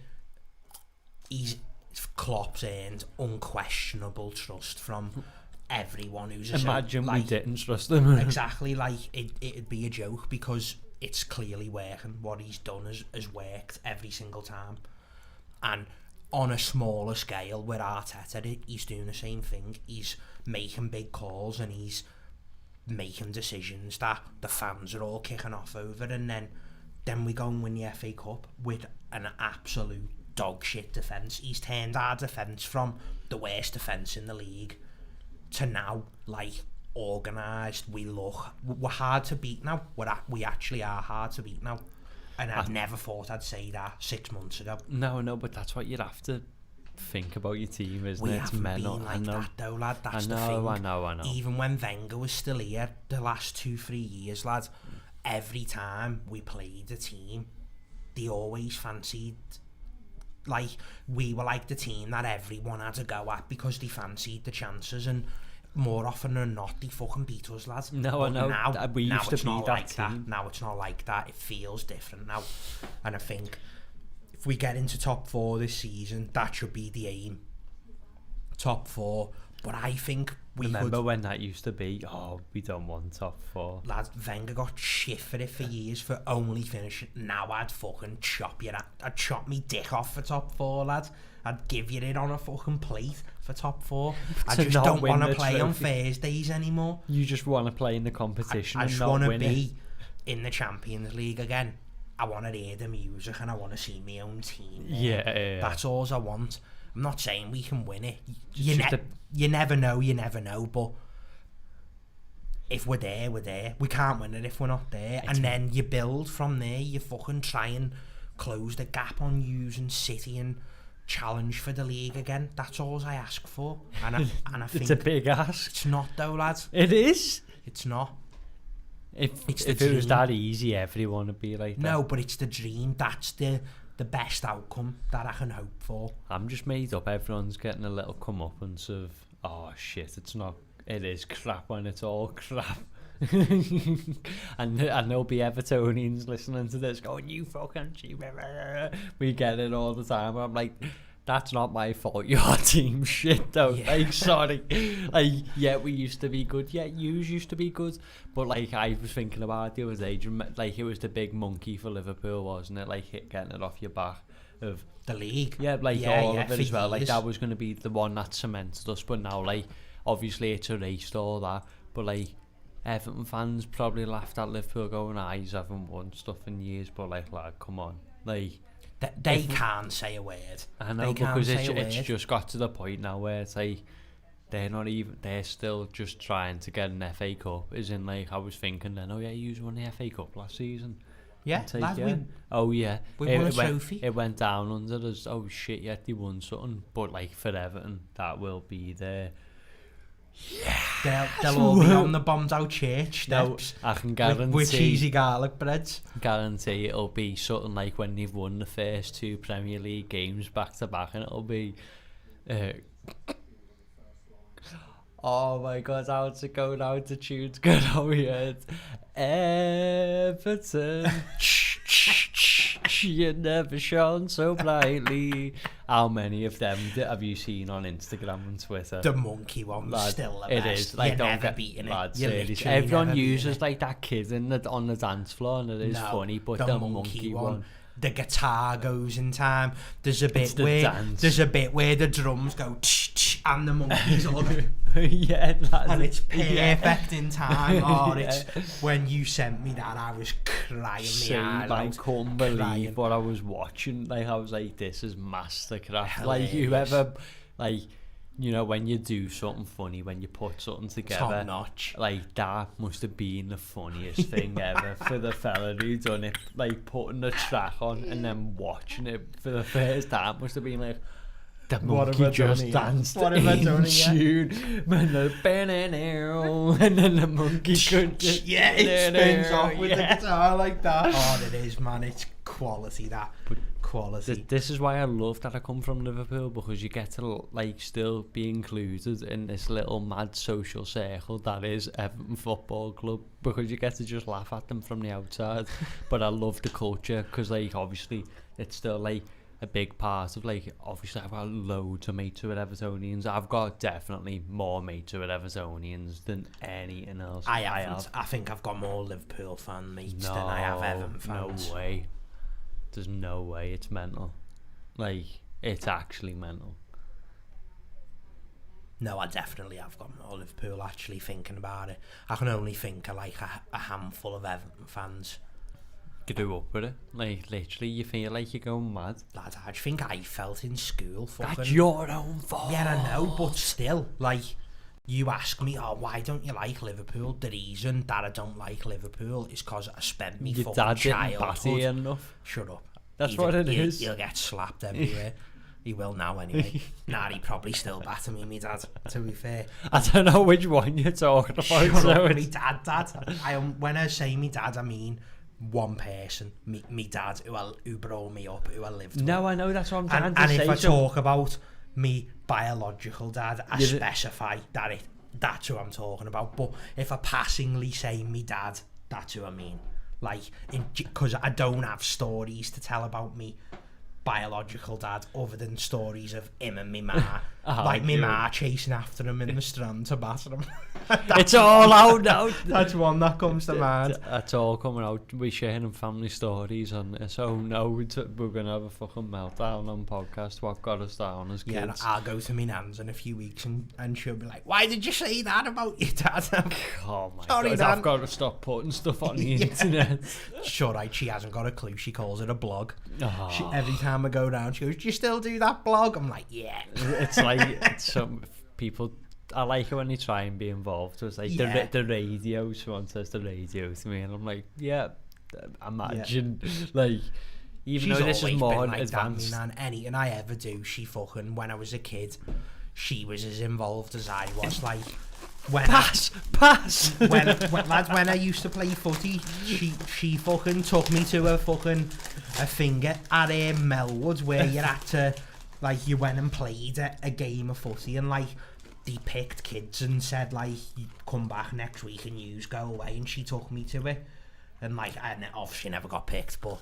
Klopp's earned unquestionable trust from everyone who's imagine we didn't trust him. Exactly. Like, it'd be a joke, because it's clearly working. What he's done has worked every single time. And on a smaller scale with Arteta, he's doing the same thing. He's making big calls and he's making decisions that the fans are all kicking off over, and then we go and win the FA Cup with an absolute dog shit defence. He's turned our defence from the worst defence in the league to now, like, organised. We're hard to beat now. We actually are hard to beat now. And I've never thought I'd say that 6 months ago. No, but that's what you'd have to think about your team, isn't it? We haven't been like that though, lad. That's the thing. I know. Even when Wenger was still here, the last 2-3 years, lad, every time we played a team, they always fancied, like, we were like the team that everyone had to go at because they fancied the chances, and more often than not, they fucking beat us, lads. No, I know. We used to be that team. Now it's not like that. It feels different now. And I think if we get into top 4 this season, that should be the aim. Top 4. But I think remember when that used to be, we don't want top 4. Lads, Wenger got shit for it for years for only finishing. Now I'd fucking chop you. I'd chop me dick off for top 4, lads. I'd give you it on a fucking plate for top 4. I just don't want to play on Thursdays anymore. You just want to play in the competition. I just want to be in the Champions League again. I want to hear the music and I want to see my own team. Yeah. That's all I want. I'm not saying we can win it. You never know, but if we're there, we're there. We can't win it if we're not there. And then you build from there. You fucking try and close the gap on using City and challenge for the league again. That's all I ask for. And I think it's a big ask. It's not though, lads. It is. It's not. If it was that easy, everyone would be like that. No, but it's the dream. That's the best outcome that I can hope for. I'm just made up. Everyone's getting a little comeuppance of, oh shit, it's not. It is crap when it's all crap. and there'll be Evertonians listening to this going, you fucking cheap. We get it all the time. I'm like, that's not my fault. Your team shit though. Yeah. Like, sorry. Like, yeah, we used to be good. Yeah, yous used to be good. But like, I was thinking about it the other day. Like, it was the big monkey for Liverpool, wasn't it? Like, getting it off your back of the league. Yeah, like all of it for as well. Like, years. that was going to be the one that cemented us. But now, like, obviously it's erased all that. But like, Everton fans probably laughed at Liverpool going, he's haven't won stuff in years. But like, come on, like. They can't say a word. I know, because it's just got to the point now where it's like they're still just trying to get an FA Cup. As in, like, I was thinking then, oh yeah, you won the FA Cup last season. Yeah, we won a trophy. It went down under us. Oh shit, yeah, they won something. But like, for Everton, that will be their. Yeah, they'll all be on the bombed out church steps. No, I can guarantee with cheesy garlic breads. Guarantee it'll be something like when they've won the first 2 Premier League games back to back, and it'll be oh my god, how's it go now? The tune's good. Oh yeah, Everton. You never shone so brightly. How many of them have you seen on Instagram and Twitter? The monkey one's still the best. It is. Like, you're don't never get beating lads, it. everyone uses like that kid on the dance floor, and it is funny, but the monkey one. The guitar goes in time. There's a bit where the drums go and the monkey's on. Yeah, and it's perfect in time. Oh, it's when you sent me that, I was crying. I couldn't believe what I was watching. Like, I was like, this is mastercraft. Hilarious. Like, whoever, like, you know, when you do something funny, when you put something together, top notch. Like, that must have been the funniest thing ever for the fella who done it. Like, putting the track on and then watching it for the first time must have been like, the monkey just danced in tune. And then the monkey could just... Yeah, it spins off with the guitar like that. Oh, it is, man. It's quality, that. But quality. This is why I love that I come from Liverpool, because you get to, like, still be included in this little mad social circle that is Everton Football Club, because you get to just laugh at them from the outside. But I love the culture, because, like, obviously it's still, like, a big part of, like, obviously I've got loads of mates who are Evertonians. I've got definitely more mates who are Evertonians than anything else. I haven't. I think I've got more Liverpool fan mates than I have Everton fans. No way. There's no way. It's mental. Like, it's actually mental. No, I definitely have got more Liverpool, actually, thinking about it. I can only think of, like, a handful of Everton fans. Grew up with it. Like, literally, you feel like you're going mad. Lad, I think I felt in school fucking... That's your own fault. Yeah, I know, but still, like, you ask me, why don't you like Liverpool? The reason that I don't like Liverpool is because I spent me fucking childhood... Your dad didn't bat you enough. Shut up. That's what it is. He'll get slapped everywhere. He will now anyway. Nah, he probably still batter me, my dad, to be fair. I don't know which one you're talking about. Shut up, me dad. When I say me dad, I mean... one person, me dad, who brought me up, who I lived with. No, I know, that's what I'm trying to say. And if I talk about me biological dad, I specify that that's who I'm talking about. But if I passingly say me dad, that's who I mean. Like, because I don't have stories to tell about me biological dad other than stories of him and me ma. Like me ma chasing after him in the Strand to batter him. It's all out now. That's one that comes to mind. That's all coming out. We're sharing family stories on this. So no, we're going to have a fucking meltdown on podcast. What got us down as kids. Yeah, I'll go to my nan's in a few weeks and she'll be like, why did you say that about your dad? Oh my God, I've got to stop putting stuff on the internet. Sure, right, she hasn't got a clue. She calls it a blog. Every time I go down, she goes, do you still do that blog? I'm like, yeah. It's like, some people... I like it when they try and be involved. So it's like the radio. Someone says the radio to me, and I'm like, yeah. Imagine, like, even she's though this is more like advanced. That, anything I ever do, she fucking. When I was a kid, she was as involved as I was. Like, when pass. When I used to play footy, she fucking took me to a thing at Melwood where you had to, like, you went and played a game of footy, and like. They picked kids and said, like, you come back next week and you go away, and she took me to it, and like, I obviously never got picked, but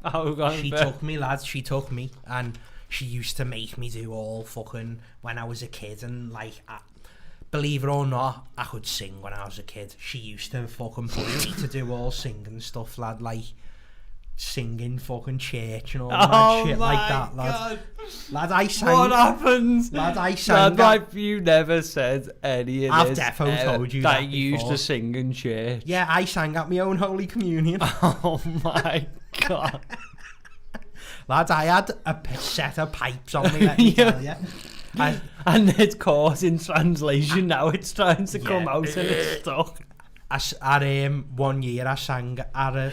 Oh, God. She took me, lads. She took me, and she used to make me do all fucking when I was a kid, and like, believe it or not, I could sing when I was a kid. She used to fucking put me to do all singing stuff, lad, like singing fucking church and all that shit like that, lad. Lad, I sang. What happened? Lad, I sang. Lad, you never said any of I've this. I've defo told you that that you used before. to sing in church. Yeah, I sang at my own Holy Communion. Oh my God. Lads, I had a set of pipes on me, let me tell you. And it's caught in translation now. It's trying to come out and it's stuck. At 1 year I sang at a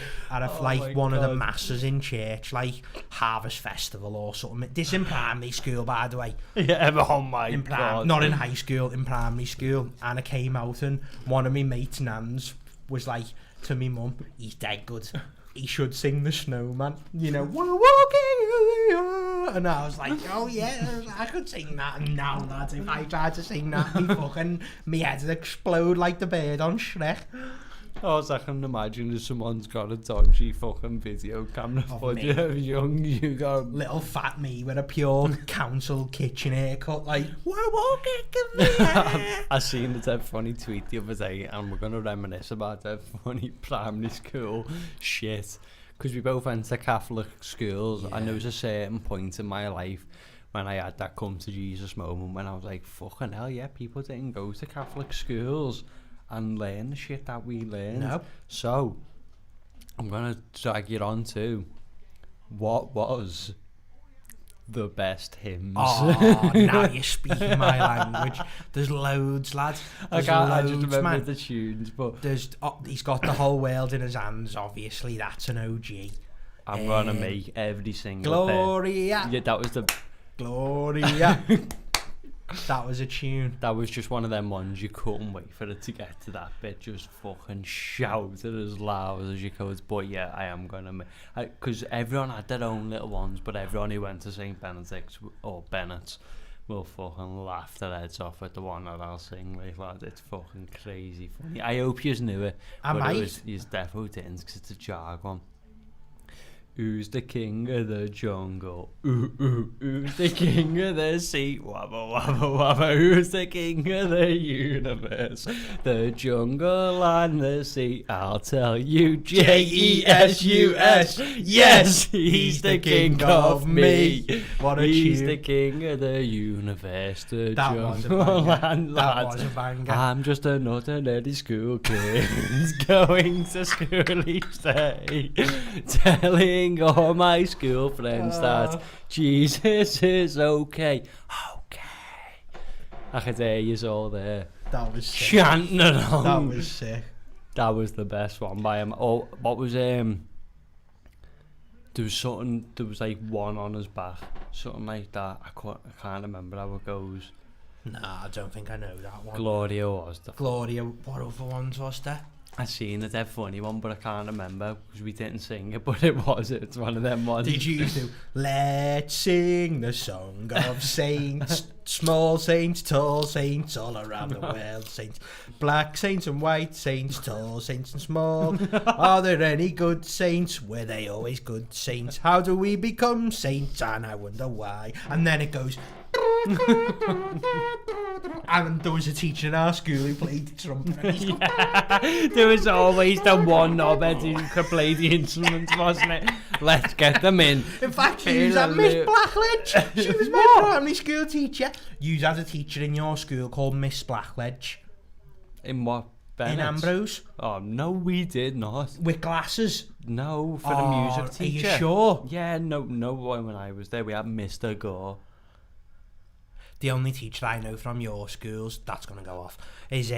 like one of the masses in church, like Harvest Festival or something. This in primary school, by the way. Yeah, oh my God. Not in high school, in primary school. And I came out and one of my mates' nans was like to me mum, he's dead good. He should sing the Snowman, you know, we're walking, and I was like, oh yeah, I could sing that. And now, lads, if I tried to sing that, me head would explode like the bird on Shrek. I can imagine if someone's got a dodgy fucking video camera footage of young you go. Little fat me with a pure council kitchen haircut, like, we're walking. I seen a dead funny tweet the other day, and we're going to reminisce about that funny primary school shit. Because we both went to Catholic schools, and there was a certain point in my life when I had that come to Jesus moment when I was like, fucking hell, yeah, people didn't go to Catholic schools and learn the shit that we learned. No. So, I'm going to drag you on to what was the best hymns. Oh, now you're speaking my language. There's loads, lads. I just remember the tunes, but he's got the whole world in his hands, obviously. That's an OG. I'm going to make every single Gloria. Yeah, that was the... Gloria. That was a tune. That was just one of them ones you couldn't wait for it to get to that bit. Just fucking shout it as loud as you could. But yeah, I am going to... Because everyone had their own little ones, but everyone who went to St. Benedict's or Bennett's will fucking laugh their heads off at the one that I'll sing. Like, lad, it's fucking crazy funny. I hope you knew it. But you definitely didn't, because it's a jargon. Who's the king of the jungle? Ooh, ooh, who's the king of the sea? Wabba, wabba, wabba. Who's the king of the universe? The jungle and the sea. I'll tell you, J-E-S-U-S. Yes, he's the king of me. What a He's tune. the king of the universe. The That was a jungle banger. and That lads. was a banger. I'm just an ordinary school kid going to school each day, telling all my school friends that Jesus is okay. I could hear you all there That was sick. chanting along. That was sick. That was the best one by him. Oh, what was there was something, there was like one on his back, something like that. I can't remember how it goes. Nah, I don't think I know that one. Gloria was the Gloria, what other ones was there? I seen a dead funny one, but I can't remember because we didn't sing it. But it's one of them ones. Did you do let's sing the song of saints, small saints, tall saints, all around the world, saints, black saints and white saints, tall saints and small. Are there any good saints? Were they always good saints? How do we become saints? And I wonder why. And then it goes. And there was a teacher in our school who played the trumpet. Yeah, there was always the one knobhead who could play the instruments, wasn't it? Let's get them in. In fact, you had Miss Blackledge. She was my primary school teacher. You had a teacher in your school called Miss Blackledge. In what? Bennett's? In Ambrose. Oh, no, we did not. With glasses. No, for the music teacher. Are you sure? Yeah, no, when I was there, we had Mr. Gore. The only teacher I know from your schools, that's going to go off, is,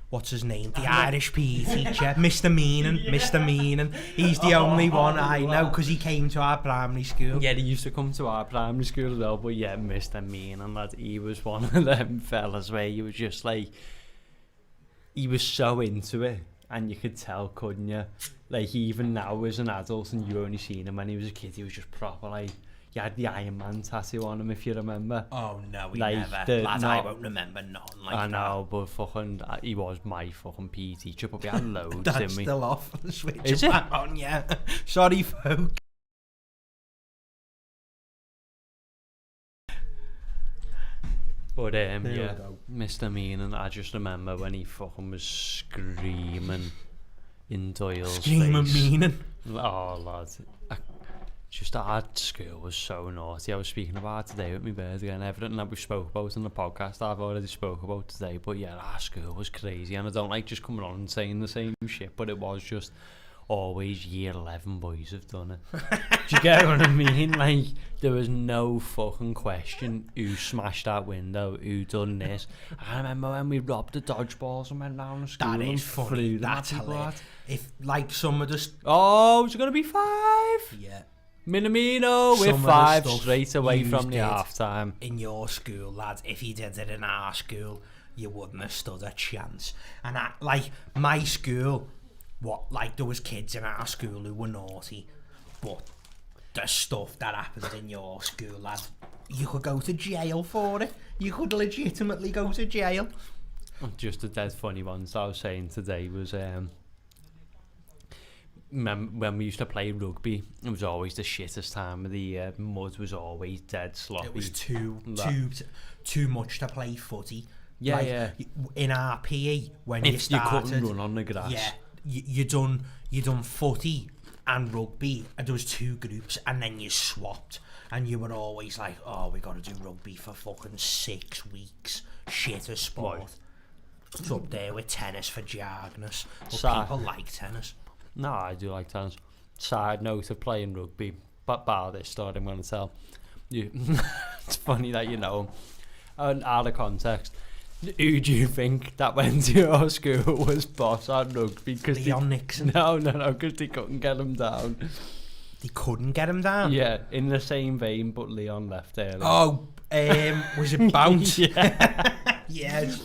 what's his name? The Irish PE teacher, Mr. Meenan. Yeah. Mr. Meenan. He's the only one I know because he came to our primary school. Yeah, he used to come to our primary school as well, but yeah, Mr. Meenan, lad, he was one of them fellas where he was just like, he was so into it, and you could tell, couldn't you? Like, even now as an adult, and you only seen him when he was a kid, he was just proper like, he had the Iron Man tattoo on him, if you remember. Oh no, he like never. Lad, I won't remember nothing like that. I know, but fucking, he was my fucking PE teacher, but we had loads, That's didn't we? still off. Switch Is it it? back on, yeah. Sorry, folks. But There we yeah, go. Mr. Mean, and I just remember when he fucking was screaming in Doyle's Screaming face. meaning. Oh, lad. Just our school was so naughty. I was speaking about it today with my bird again. Everything that we spoke about in the podcast, I've already spoke about today. But yeah, our school was crazy. And I don't like just coming on and saying the same shit, but it was just always year 11 boys have done it. Do you get what I mean? Like, there was no fucking question who smashed that window, who done this. I remember when we robbed the dodgeballs and went down the school That and is funny. threw them That's at people. hilarious. If, like, some of the... Oh, is it going to be 5? Yeah. Minamino with Some of the 5 stuff straight away yous from the did half time. In your school, lads, if you did it in our school, you wouldn't have stood a chance. And like, my school, there was kids in our school who were naughty, but the stuff that happened in your school, lad, you could go to jail for it. You could legitimately go to jail. Just a dead funny ones I was saying today was when we used to play rugby, it was always the shittest time of the year. Mud was always dead sloppy. It was too much to play footy. Yeah, like, yeah. In our PE, when If you started, couldn't run on the grass. yeah, you done footy and rugby, and there was 2 groups, and then you swapped, and you were always like, oh, we got to do rugby for fucking 6 weeks. Shit a sport. Right. It's up there with tennis for jargness. But people like tennis. No, I do like tennis. Side note of playing rugby, but bar this story I'm going to tell you. It's funny that you know him. Out of context, who do you think that went to your school was boss at rugby? Leon Nixon. No, because they couldn't get him down. They couldn't get him down? Yeah, in the same vein, but Leon left early. Oh, was it Bounce? Yeah. Yes.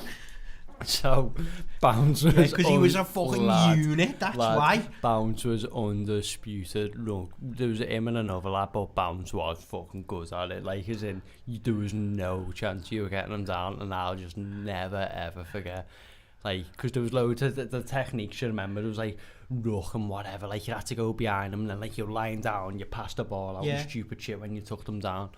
So, Bounce was... because he was a fucking unit, that's why. Bounce was undisputed. Look, there was him and another lad, but Bounce was fucking good at it. Like, as in, there was no chance you were getting him down, and I'll just never, ever forget. Like, because there was loads of the techniques, you remember, there was like, ruck and whatever, like, you had to go behind him, and then, like, you're lying down, you passed the ball out, and stupid shit when you took them down.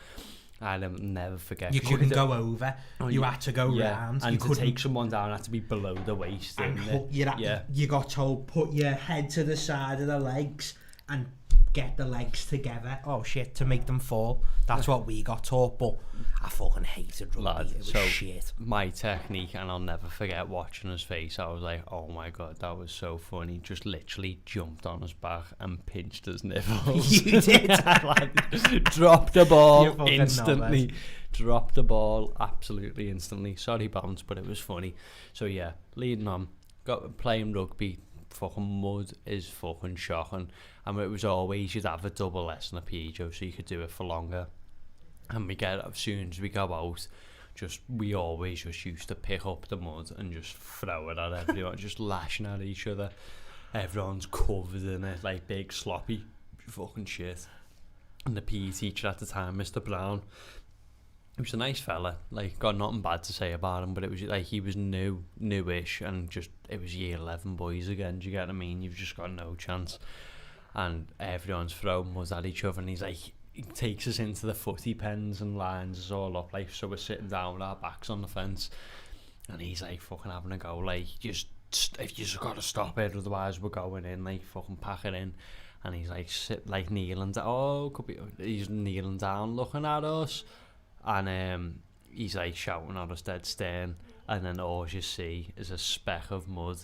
I'll never forget. You couldn't go over. You had to go round. And you to take someone down had to be below the waist. And you got told, put your head to the side of the legs and get the legs together. Oh shit, to make them fall. That's what we got taught, but I fucking hated rugby. Lad, it was shit. My technique, and I'll never forget watching his face, I was like, oh my god, that was so funny. Just literally jumped on his back and pinched his nipples. You did? Like, dropped the ball instantly. Knobhead. Dropped the ball absolutely instantly. Sorry, Bounce, but it was funny. So yeah, leading on, got playing rugby. Fucking mud is fucking shocking. And it was always, you'd have a double lesson of PE, Joe, so you could do it for longer. And we get, as soon as we go out, we always just used to pick up the mud and just throw it at everyone, just lashing at each other. Everyone's covered in it, like big sloppy fucking shit. And the PE teacher at the time, Mr. Brown, he was a nice fella, like, got nothing bad to say about him, but it was like he was newish, and just, it was year 11 boys again, do you get what I mean? You've just got no chance. And everyone's throwing mud at each other, and he's like, he takes us into the footy pens and lines us all up, like, so we're sitting down with our backs on the fence, and he's like fucking having a go, like, you just gotta stop it, otherwise we're going in, like, fucking pack it in. And he's like, kneeling down, he's kneeling down looking at us. And he's like shouting at us dead stern, and then all you see is a speck of mud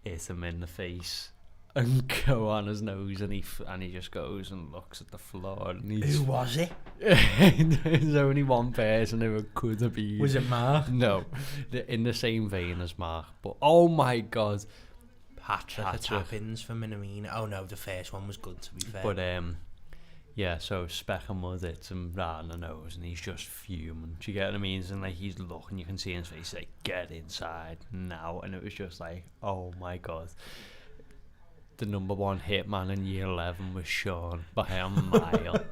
hit him in the face and go on his nose, and he just goes and looks at the floor. And who was it? There's only one person who it could have been. Was it Mark? No, in the same vein as Mark. But oh my god, Patrick Tappins for Minamino. Oh no, the first one was good, to be fair. But yeah, so speck of mud hits him right on the nose, and he's just fuming. Do you get what I mean? And like, he's looking, you can see in his face, like, get inside now. And it was just like, oh my god. The number one hitman in year 11 was Sean by a mile.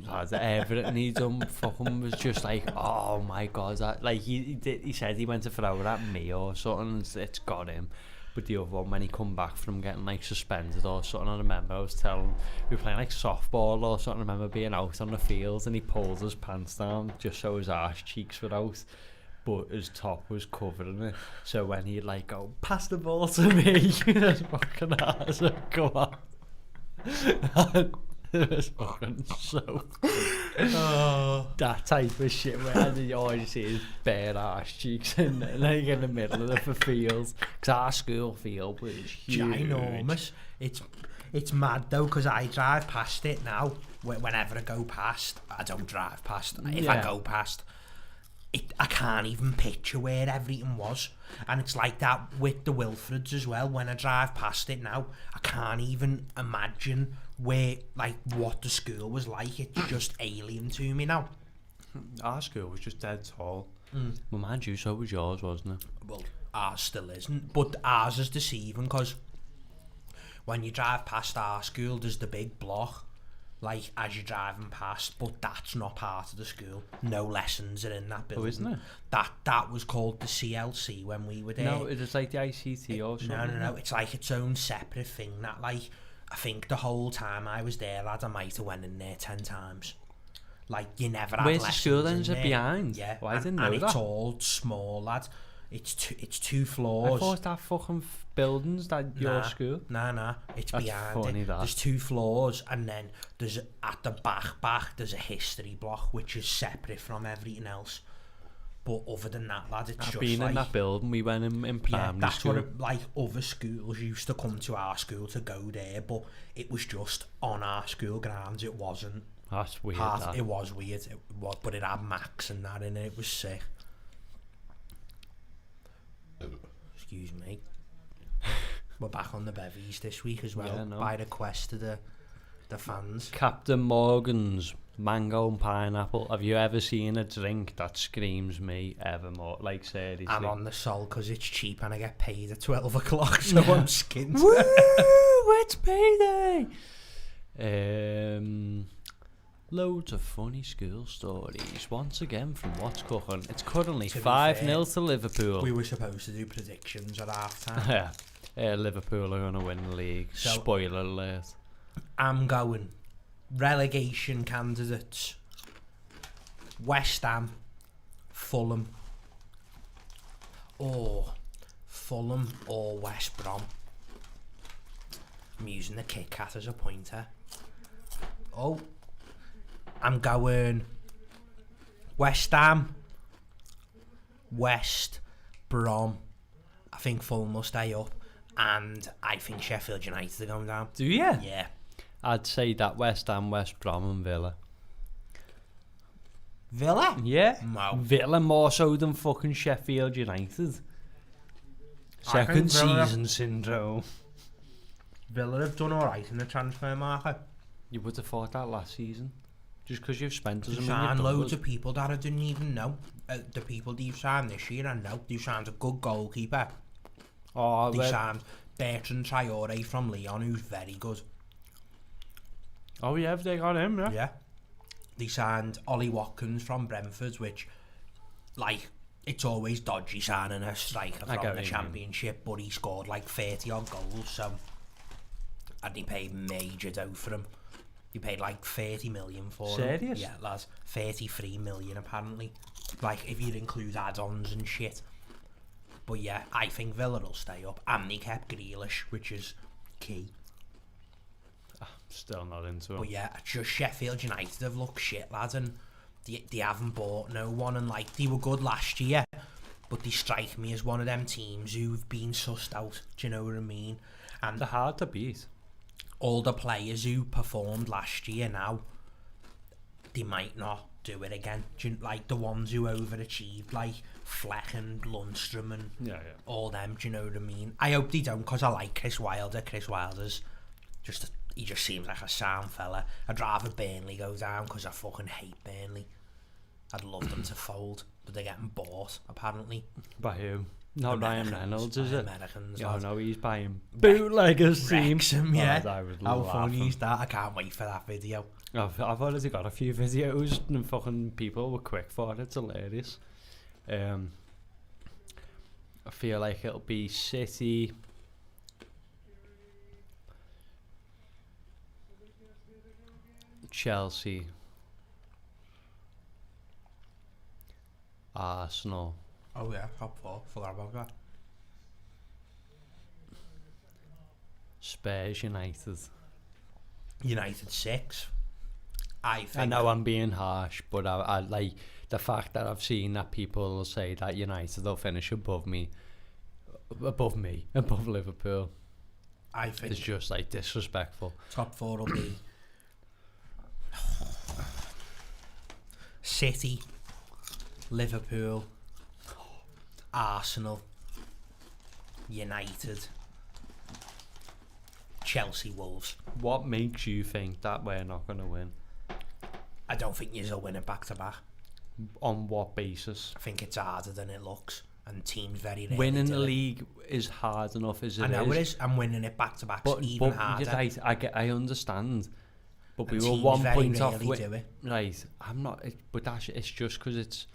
Lads, everything he done fucking was just like, oh my god. Like, he said he went to throw it at me or something, and it's got him. But the other one, when he come back from getting like suspended or something, I remember I was telling, we were playing like softball or something, I remember being out on the field, and he pulled his pants down just so his arse cheeks were out, but his top was covering it. So when he'd like go, pass the ball to me, his fucking ass would come out. It was fucking so that type of shit where you always see his bare ass cheeks in the middle of the field. Because our school field was huge. Ginormous. It's mad though, because I drive past it now. Whenever I go past, I don't drive past. If I go past, I can't even picture where everything was. And it's like that with the Wilfreds as well. When I drive past it now, I can't even imagine what the school was like. It's just alien to me now. Our school was just dead tall. Well, mind you, so was yours, wasn't it? Well, ours still isn't, but ours is deceiving, because when you drive past our school, there's the big block, like, as you're driving past, but that's not part of the school. No lessons are in that building. Oh, isn't it? That was called the CLC when we were there. No, it was like the ICT or something. No, it's like its own separate thing. That, like, I think the whole time I was there, lad, I might have went in there 10 times. Like, you never had Where's lessons the school then? in Is it there. behind? Yeah, well, I didn't know and that. it's all small, lad. It's two I floors. thought that fucking buildings that your school. Nah, it's That's behind funny, it. that. There's 2 floors, and then there's at the back there's a history block which is separate from everything else. But other than that, lad, it's I've just been like, in that building. We went in primary that's school. what other schools used to come to our school to go there, but it was just on our school grounds. It wasn't That's weird. part. It was weird. It was, but it had Max and that in it. It was sick. Excuse me. We're back on the bevies this week as well, Yeah, no. by request of the fans. Captain Morgan's mango and pineapple. Have you ever seen a drink that screams me evermore? Like, seriously. I'm on the sol because it's cheap and I get paid at 12 o'clock, so I'm skint. Woo! It's payday! Loads of funny school stories. Once again from What's Cookin. It's currently To be 5-0 to Liverpool. We were supposed to do predictions at half time. Yeah, Liverpool are going to win the league. So- Spoiler alert. I'm going relegation candidates: West Ham, Fulham, or West Brom. I'm using the Kit Kat as a pointer. Oh, I'm going West Ham, West Brom. I think Fulham will stay up, and I think Sheffield United are going down. Do you? Yeah. I'd say that West Ham, West Brom and Villa. Villa? Yeah. No. Villa more so than fucking Sheffield United. I Second think Villa- season syndrome. Villa have done alright in the transfer market. You would have thought that last season. Just because you've spent as You a million signed dollars. loads of people that I didn't even know. The people that you've signed this year, I know. You signed a good goalkeeper. Oh, They well, signed Bertrand Traore from Lyon, who's very good. oh yeah, they got him, yeah. Yeah. They signed Ollie Watkins from Brentford, which, like, it's always dodgy signing a striker I get from what the you mean. Championship, but he scored like 30 odd goals, so. And he paid major dough for him. He paid like 30 million for him. Serious? Yeah, lads. 33 million apparently. Like, if you'd include add-ons and shit. But yeah, I think Villa will stay up. And they kept Grealish, which is key. Still not into But it. yeah, just Sheffield United have looked shit, lads, and they haven't bought no one, and like, they were good last year, but they strike me as one of them teams who've been sussed out, do you know what I mean? And They're hard to beat. all the players who performed last year now, they might not do it again. Do you, like the ones who overachieved, like Fleck and Lundstrom and Yeah. all them, do you know what I mean? I hope they don't, because I like Chris Wilder. Chris Wilder's just, he just seems like a sound fella. I'd rather Burnley go down, because I fucking hate Burnley. I'd love them to fold, but they're getting bought, apparently. By who? Not Ryan Reynolds, is it? Americans. Yeah, lad. no, he's buying bootleggers team. Wrexham, yeah. Oh, I would How laugh funny him. is that? I can't wait for that video. I've already got a few videos and fucking people were quick for it. It's hilarious. I feel like it'll be City, Chelsea, Arsenal, Oh yeah, top 4. Forgot about that. Spurs, United. United 6. I think. I know I'm being harsh, but I like the fact that I've seen that people will say that United will finish above Liverpool. I think It's just like disrespectful. top 4 will be City, Liverpool, Arsenal, United, Chelsea, Wolves. What makes you think that we're not going to win? I don't think you'll win it back to back. On what basis? I think it's harder than it looks, and teams very rarely Winning do the it. league is hard enough as it is. I know it is. I'm winning it back to back, But, even but harder. right, I understand. But we And were teams 1 very point off. rarely do it. Right, I'm not. But it's just because it's.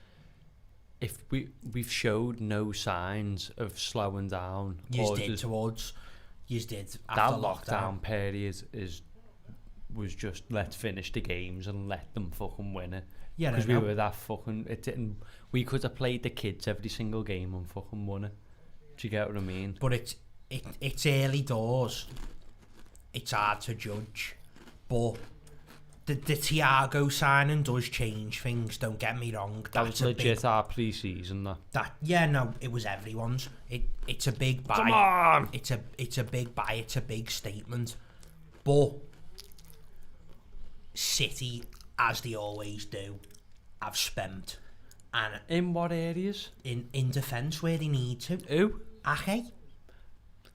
If we've showed no signs of slowing down. You or did just- towards. You did that after lockdown period was just let's finish the games and let them fucking win it. Yeah, Because we were that fucking. It didn't. We could have played the kids every single game and fucking won it. Do you get what I mean? But it's early doors. It's hard to judge, but the Thiago signing does change things. Don't get me wrong. That was legit our pre-season. It was everyone's. It's a big buy. Come on! It's a big buy. It's a big statement. But City, as they always do, have spent, and In what areas? in defence where they need to. Who? Ake.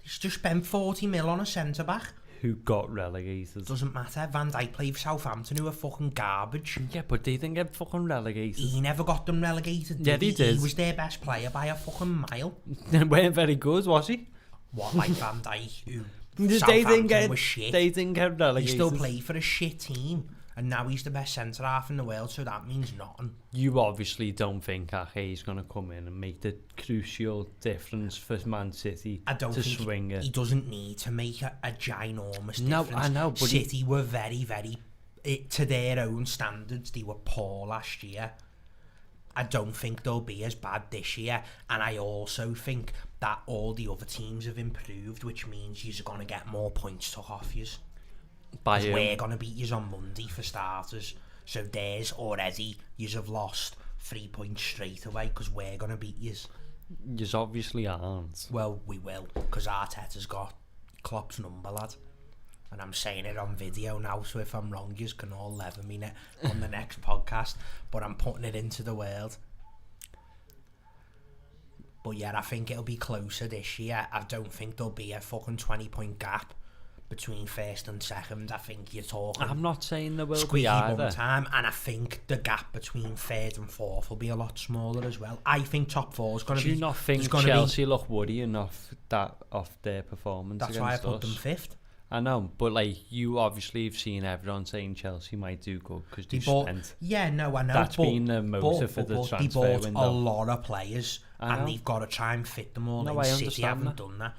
He's just spent 40 mil on a centre back. Who got relegated? Doesn't matter. Van Dijk played for Southampton, who are fucking garbage. Yeah, but they didn't get fucking relegated. He never got them relegated. Yeah, he did. He was their best player by a fucking mile. They weren't very good, was he? What, like Van Dijk, who They Southampton was shit. They didn't get He relegated. still played for a shit team, and now he's the best centre half in the world, so that means nothing. You obviously don't think Ake's going to come in and make the crucial difference for Man City I don't to think swing it. he doesn't need to make a ginormous No, difference. I know, but City were very, to their own standards, they were poor last year. I don't think they'll be as bad this year, and I also think that all the other teams have improved, which means you're going to get more points took off yous. By We're going to beat yous on Monday for starters, so there's already yous have lost 3 points straight away because we're going to beat yous. You obviously aren't. Well, we will, because Arteta's got Klopp's number, lad. And I'm saying it on video now, so if I'm wrong, you can all lever me on the next podcast. But I'm putting it into the world. But yeah, I think it'll be closer this year. I don't think there'll be a fucking 20-point gap between first and second. I think you're talking I'm not saying there will be squeaky either. bum time, and I think the gap between third and fourth will be a lot smaller as well. I think top four is going to be... Do you not think Chelsea look worrying off their performance That's against why I put us? them fifth. I know, but like you obviously have seen everyone saying Chelsea might do good because they spent. Yeah, no, I know. That's been the motive for the transfer they bought window. a lot of players, and they've got to try and fit them all. No, in. I City understand haven't that. done that.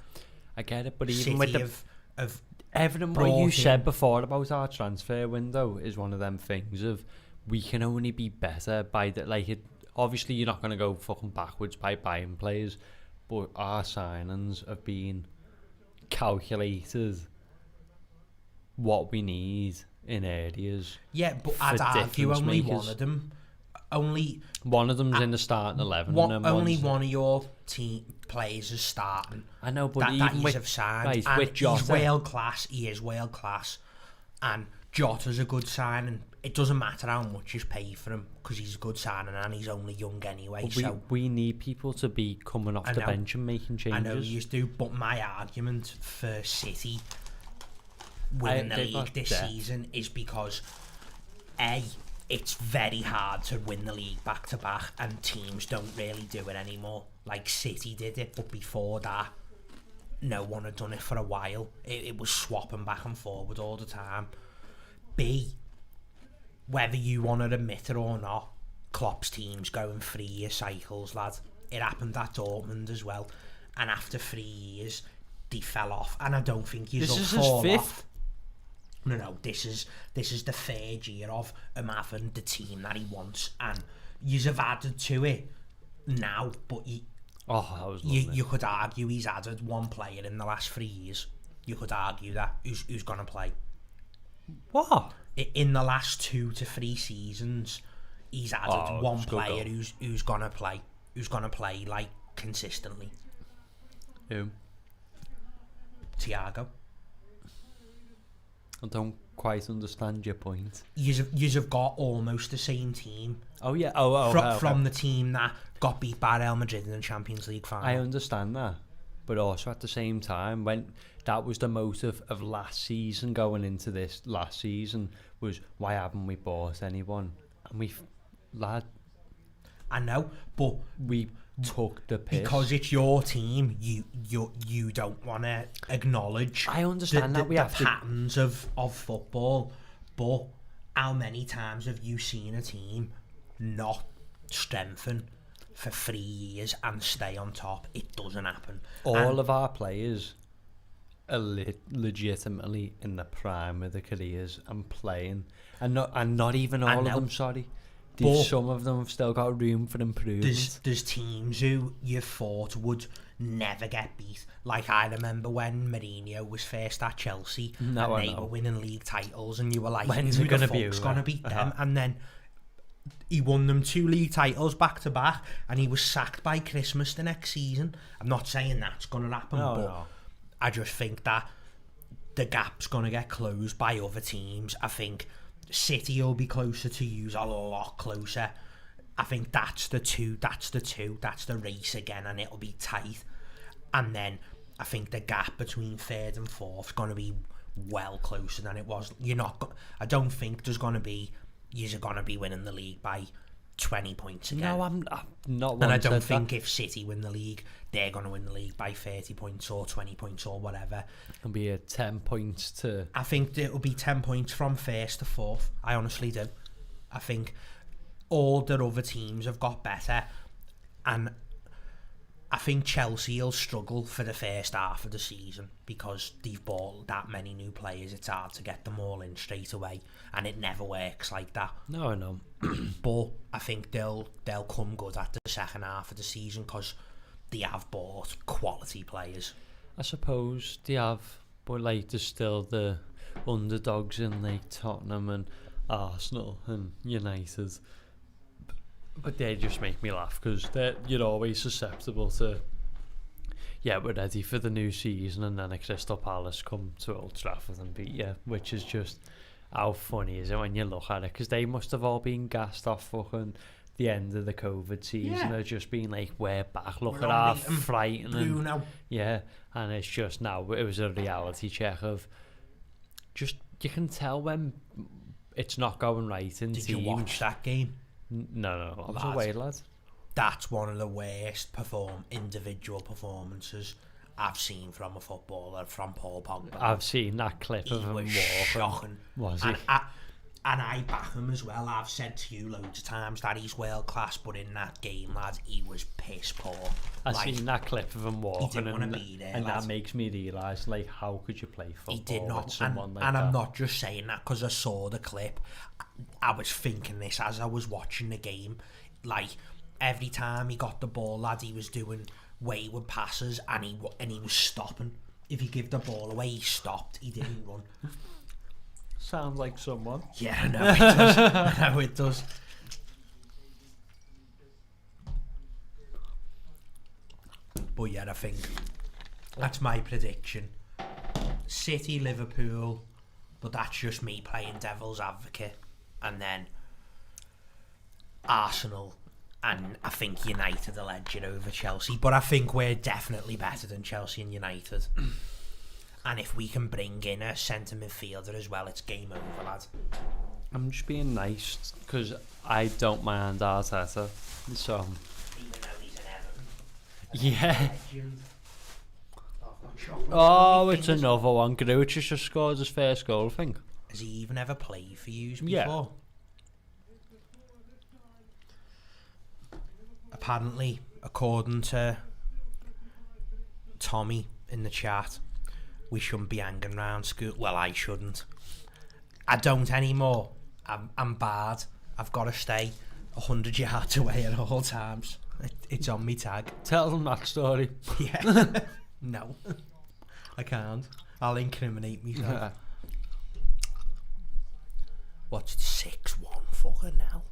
I get it, but City even with the have everything what you said before about our transfer window is one of them things of we can only be better by the like it. Obviously, you're not going to go fucking backwards by buying players, but our signings have been calculated. What we need in areas. Yeah, but I'd argue only one of them. One of them's in the starting 11. Only one of your team players is starting. I know, but that even with have signed, right, and with Jota, he's world class. He is world class, and Jota's a good signing. It doesn't matter how much you pay for him because he's a good signing and he's only young anyway. We need people to be coming off the bench and making changes. I know you do, but my argument for City winning the league this season is because it's very hard to win the league back to back, and teams don't really do it anymore. Like City did it, but before that, no one had done it for a while. It was swapping back and forward all the time. B, whether you want to admit it or not, Klopp's teams go in 3-year cycles, lad. It happened at Dortmund as well, and after 3 years, they fell off. And I don't think this is his fifth. Off. No, this is the third year of him having the team that he wants, and yous have added to it now, but you, Oh, that was lovely. you could argue he's added one player in the last 3 years. You could argue that who's going to play. What? In the last 2 to 3 seasons, he's added one player who's going to play. Who's going to play like consistently. Who? Thiago. I don't quite understand your point. You've got almost the same team. Oh yeah. From the team that got beat by Real Madrid in the Champions League final. I understand that, but also at the same time, when that was the motive of last season going into this last season, was why haven't we bought anyone? And I know, but we took the piss because it's your team. You don't want to acknowledge. I understand that we have the patterns of football, but how many times have you seen a team not strengthen for 3 years and stay on top? It doesn't happen. All of our players are legitimately in the prime of their careers and playing, and not even all of them. Sorry. Some of them have still got room for improvement. There's teams who you thought would never get beat. Like I remember when Mourinho was first at Chelsea and they were winning league titles, and you were like, when's who it going the to be? fuck's going to beat them? And then he won them 2 league titles back to back, and he was sacked by Christmas the next season. I'm not saying that's going to happen, but I just think that the gap's going to get closed by other teams. I think City will be closer to you, a lot closer. I think that's the race again, and it'll be tight. And then I think the gap between 3rd and 4th is going to be well closer than it was. I don't think you're going to be winning the league by 20 points again. No, I'm not. And I don't think if City win the league, they're going to win the league by 30 points or 20 points or whatever. It'll be 10 points to... I think it'll be 10 points from 1st to 4th. I honestly do. I think all the other teams have got better, and I think Chelsea will struggle for the first half of the season because they've bought that many new players. It's hard to get them all in straight away, and it never works like that. No. But I think they'll come good at the second half of the season because they have bought quality players. I suppose they have, but like there's still the underdogs in like Tottenham and Arsenal and United. But they just make me laugh because you're always susceptible to, we're ready for the new season, and then a Crystal Palace come to Old Trafford and beat you, which is just, how funny is it when you look at it? Because they must have all been gassed off fucking the end of the COVID season. They're just being like, we're back, look at our frightening. Bruno. Yeah, and it's just now, it was a reality check of just, you can tell when it's not going right in teams. Did you watch that game? No, I was away, lad. That's one of the worst individual performances I've seen from a footballer, from Paul Pogba. I've seen that clip of him walking. Shocking. Was he? And I back him as well. I've said to you loads of times that he's world class, but in that game, lad, he was piss poor. I've seen that clip of him walking, he didn't want to be there, and lad. That makes me realise, like, how could you play football he did not, with someone like and that? I'm not just saying that because I saw the clip. I was thinking this as I was watching the game. Like, every time he got the ball, lad, he was doing wayward passes, and he was stopping. If he gave the ball away, he stopped. He didn't run. Sounds like someone. Yeah, I know it does. I know it does. But yeah, I think that's my prediction. City, Liverpool, but that's just me playing devil's advocate. And then Arsenal, and I think United will edge it over Chelsea. But I think we're definitely better than Chelsea and United. And if we can bring in a centre midfielder as well, it's game over, lad. I'm just being nice because I don't mind Arteta. So, even though he's an Everton. Yeah. Legend. Oh, it's another one. Gruch has just scored his first goal, I think. Has he even ever played for you before? Yeah. Apparently, according to Tommy in the chat, we shouldn't be hanging around school. Well, I shouldn't. I don't anymore. I'm bad. I've got to stay 100 yards away at all times. It's on me tag. Tell them that story. Yeah. No. I can't. I'll incriminate myself. What's 6-1 fucking hell?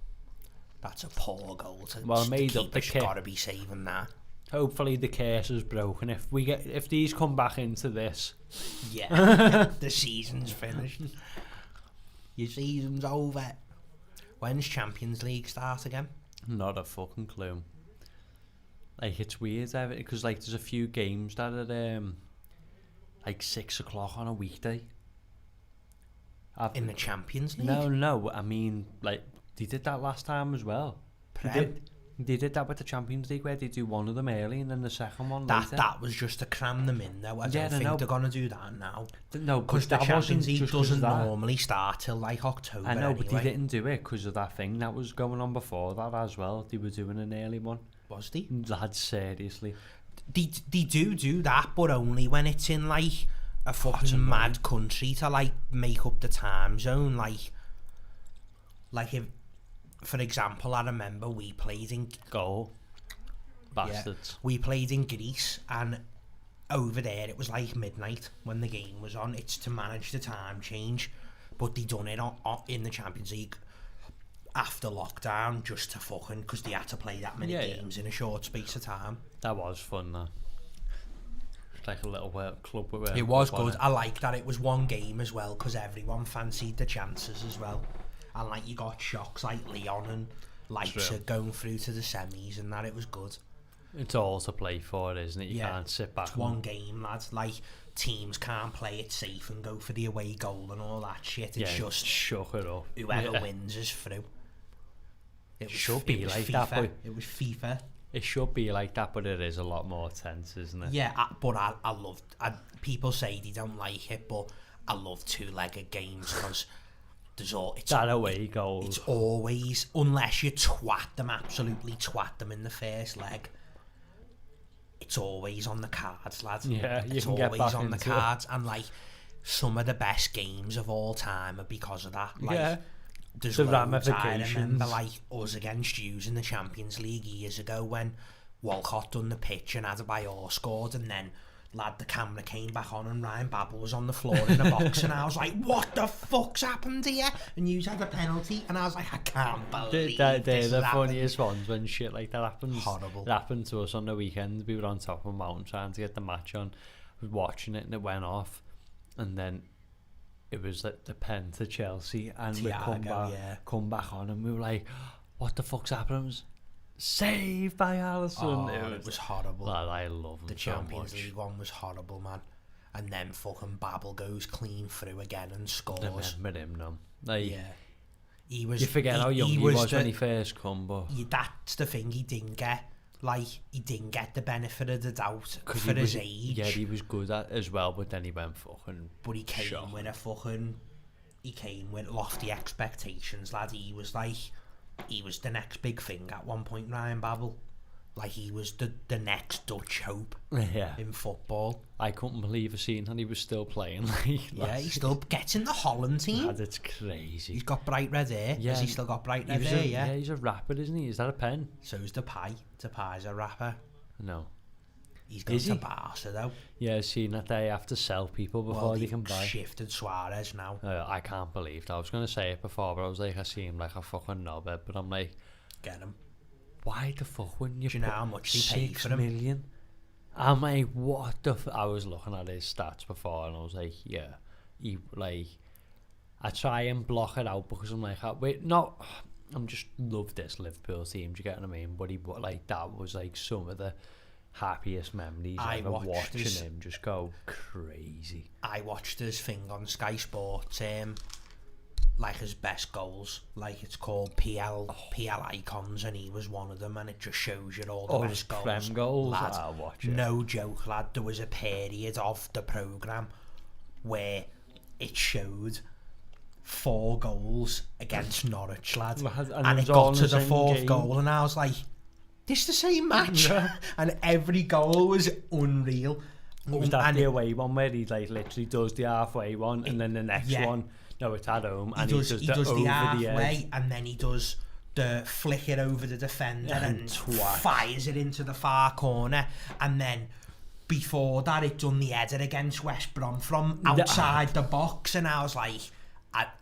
That's a poor goal. Well, made up the keeper's got to be saving that. Hopefully the curse is broken. If these come back into this, yeah, the season's finished. Your season's over. When's Champions League start again? not a fucking clue. Like, it's weird because like there's a few games that are like 6 o'clock on a weekday. In the Champions League? No, I mean, like, they did that last time as well. They did that with the Champions League where they do one of them early and then the second one later. That was just to cram them in though. I don't think they're going to do that now. No, because the Champions League doesn't normally start till like October. I know, anyway. but they didn't do it because of that thing that was going on before that as well. They were doing an early one. Was they? Lads, seriously. They do that, but only when it's in like a fucking mad country to like make up the time zone. Like if, for example, I remember we played in bastards. Yeah, we played in Greece, and over there it was like midnight when the game was on. It's to manage the time change, but they done it in the Champions League after lockdown just to fucking, because they had to play that many games in a short space of time. That was fun though. Like a little club. It was good. I like that it was one game as well, because everyone fancied the chances as well. And like you got shocks like Lyon and Leipzig going through to the semis, and that it was good. It's all to play for, isn't it? You can't sit back. It's one game, lads. Like, teams can't play it safe and go for the away goal and all that shit. It's just shuck it up. Whoever wins is through. It should be like that, but it was FIFA. It should be like that, but it is a lot more tense, isn't it? Yeah, but I love. People say they don't like it, but I love two-legged games because it's that away goal. It's always, unless you absolutely twat them in the first leg. It's always on the cards, lads. Yeah, it's always on the cards, and like some of the best games of all time are because of that. Like, there's the ramifications. I remember like us against Hughes in the Champions League years ago when Walcott done the pitch and Adebayor scored, and then the camera came back on and Ryan Babel was on the floor in a box, and I was like, what the fuck's happened here? And Hughes had a penalty, and I was like, I can't believe they're this the happened. funniest ones when shit like that happens. Horrible. It happened to us on the weekend. We were on top of a mountain trying to get the match on. I was watching it and it went off, and then it was like the pen to Chelsea, and we come back on, and we were like, what the fuck's happening? Saved by Alisson. It was horrible. I love him. The Champions League one was horrible, man. And then fucking Babel goes clean through again and scores. Remember him, no? Like, yeah. He was. You forget how young he was when he first come, but that's the thing he didn't get. Like, he didn't get the benefit of the doubt for his age. Yeah, he was good at as well, but then he went fucking. But he came with lofty expectations, lad. He was the next big thing at one point, Ryan Babel. Like, he was the next Dutch hope in football. I couldn't believe a scene and he was still playing. He still gets in the Holland team. That's crazy. He's got bright red hair. Yeah. Has he still got bright red hair? Yeah, he's a rapper, isn't he? Is that a pen? So is Depay. Depay's a rapper. No. He's going to Barca though. Yeah, seen that they have to sell people before they can buy. Shifted Suarez now. I can't believe that. I was going to say it before, but I was like, I see him like a fucking knobhead, but I'm like, get him. Why the fuck wouldn't you? Do you know how much they pay for him? 6 million. I'm like, what the? I was looking at his stats before, and I was like, yeah, he like. I try and block it out because I'm like, I'm just love this Liverpool team. Do you get what I mean? But like that was like some of the happiest memories ever watching him just go crazy. I watched his thing on Sky Sports, like his best goals, like it's called PL icons, and he was one of them, and it just shows you all the best goals. Prem goals, lad, I'll watch it. No joke, lad. There was a period of the programme where it showed 4 goals against Norwich, lad, and it got to the 4th goal, and I was like, this the same match? And every goal was unreal. Was that the away one where he like literally does the halfway one, and then the next one? No, it's at home, and he does the halfway, and then he does flick it over the defender and twat. fires it into the far corner, and then before that it done the header against West Brom from outside the box, and I was like,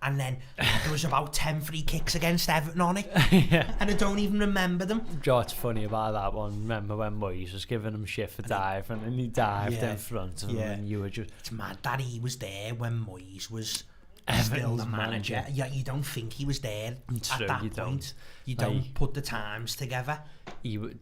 and then there was about 10 free kicks against Everton on it, and I don't even remember them. Do you know what's funny about that one? Remember when Moyes was giving him shit for diving, and he dived in front of him, and you were just... It's mad that he was there when Moyes was Everton's still the manager. Yeah, you don't think he was there at that point. You don't put the times together. He would...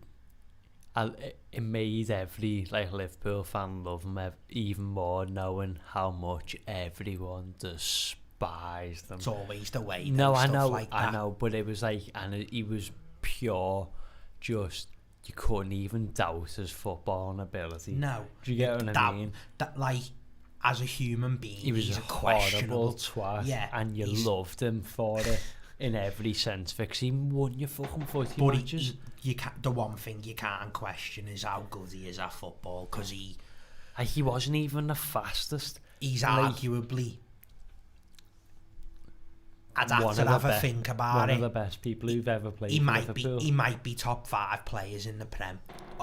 It made every Liverpool fan love him even more, knowing how much everyone despised them. It's always the way. No, I know, like I know, but it was like, and he was pure, just, you couldn't even doubt his footballing ability. No. Do you get what I mean? That, like, as a human being, he was he's a questionable horrible twat, yeah, and you loved him for it in every sense, because he won your fucking footy matches. The one thing you can't question is how good he is at football, because he wasn't even the fastest. He's arguably, I'd have to have a think about it, one of the best people who've ever played he for might Liverpool. He might be top 5 players in the Prem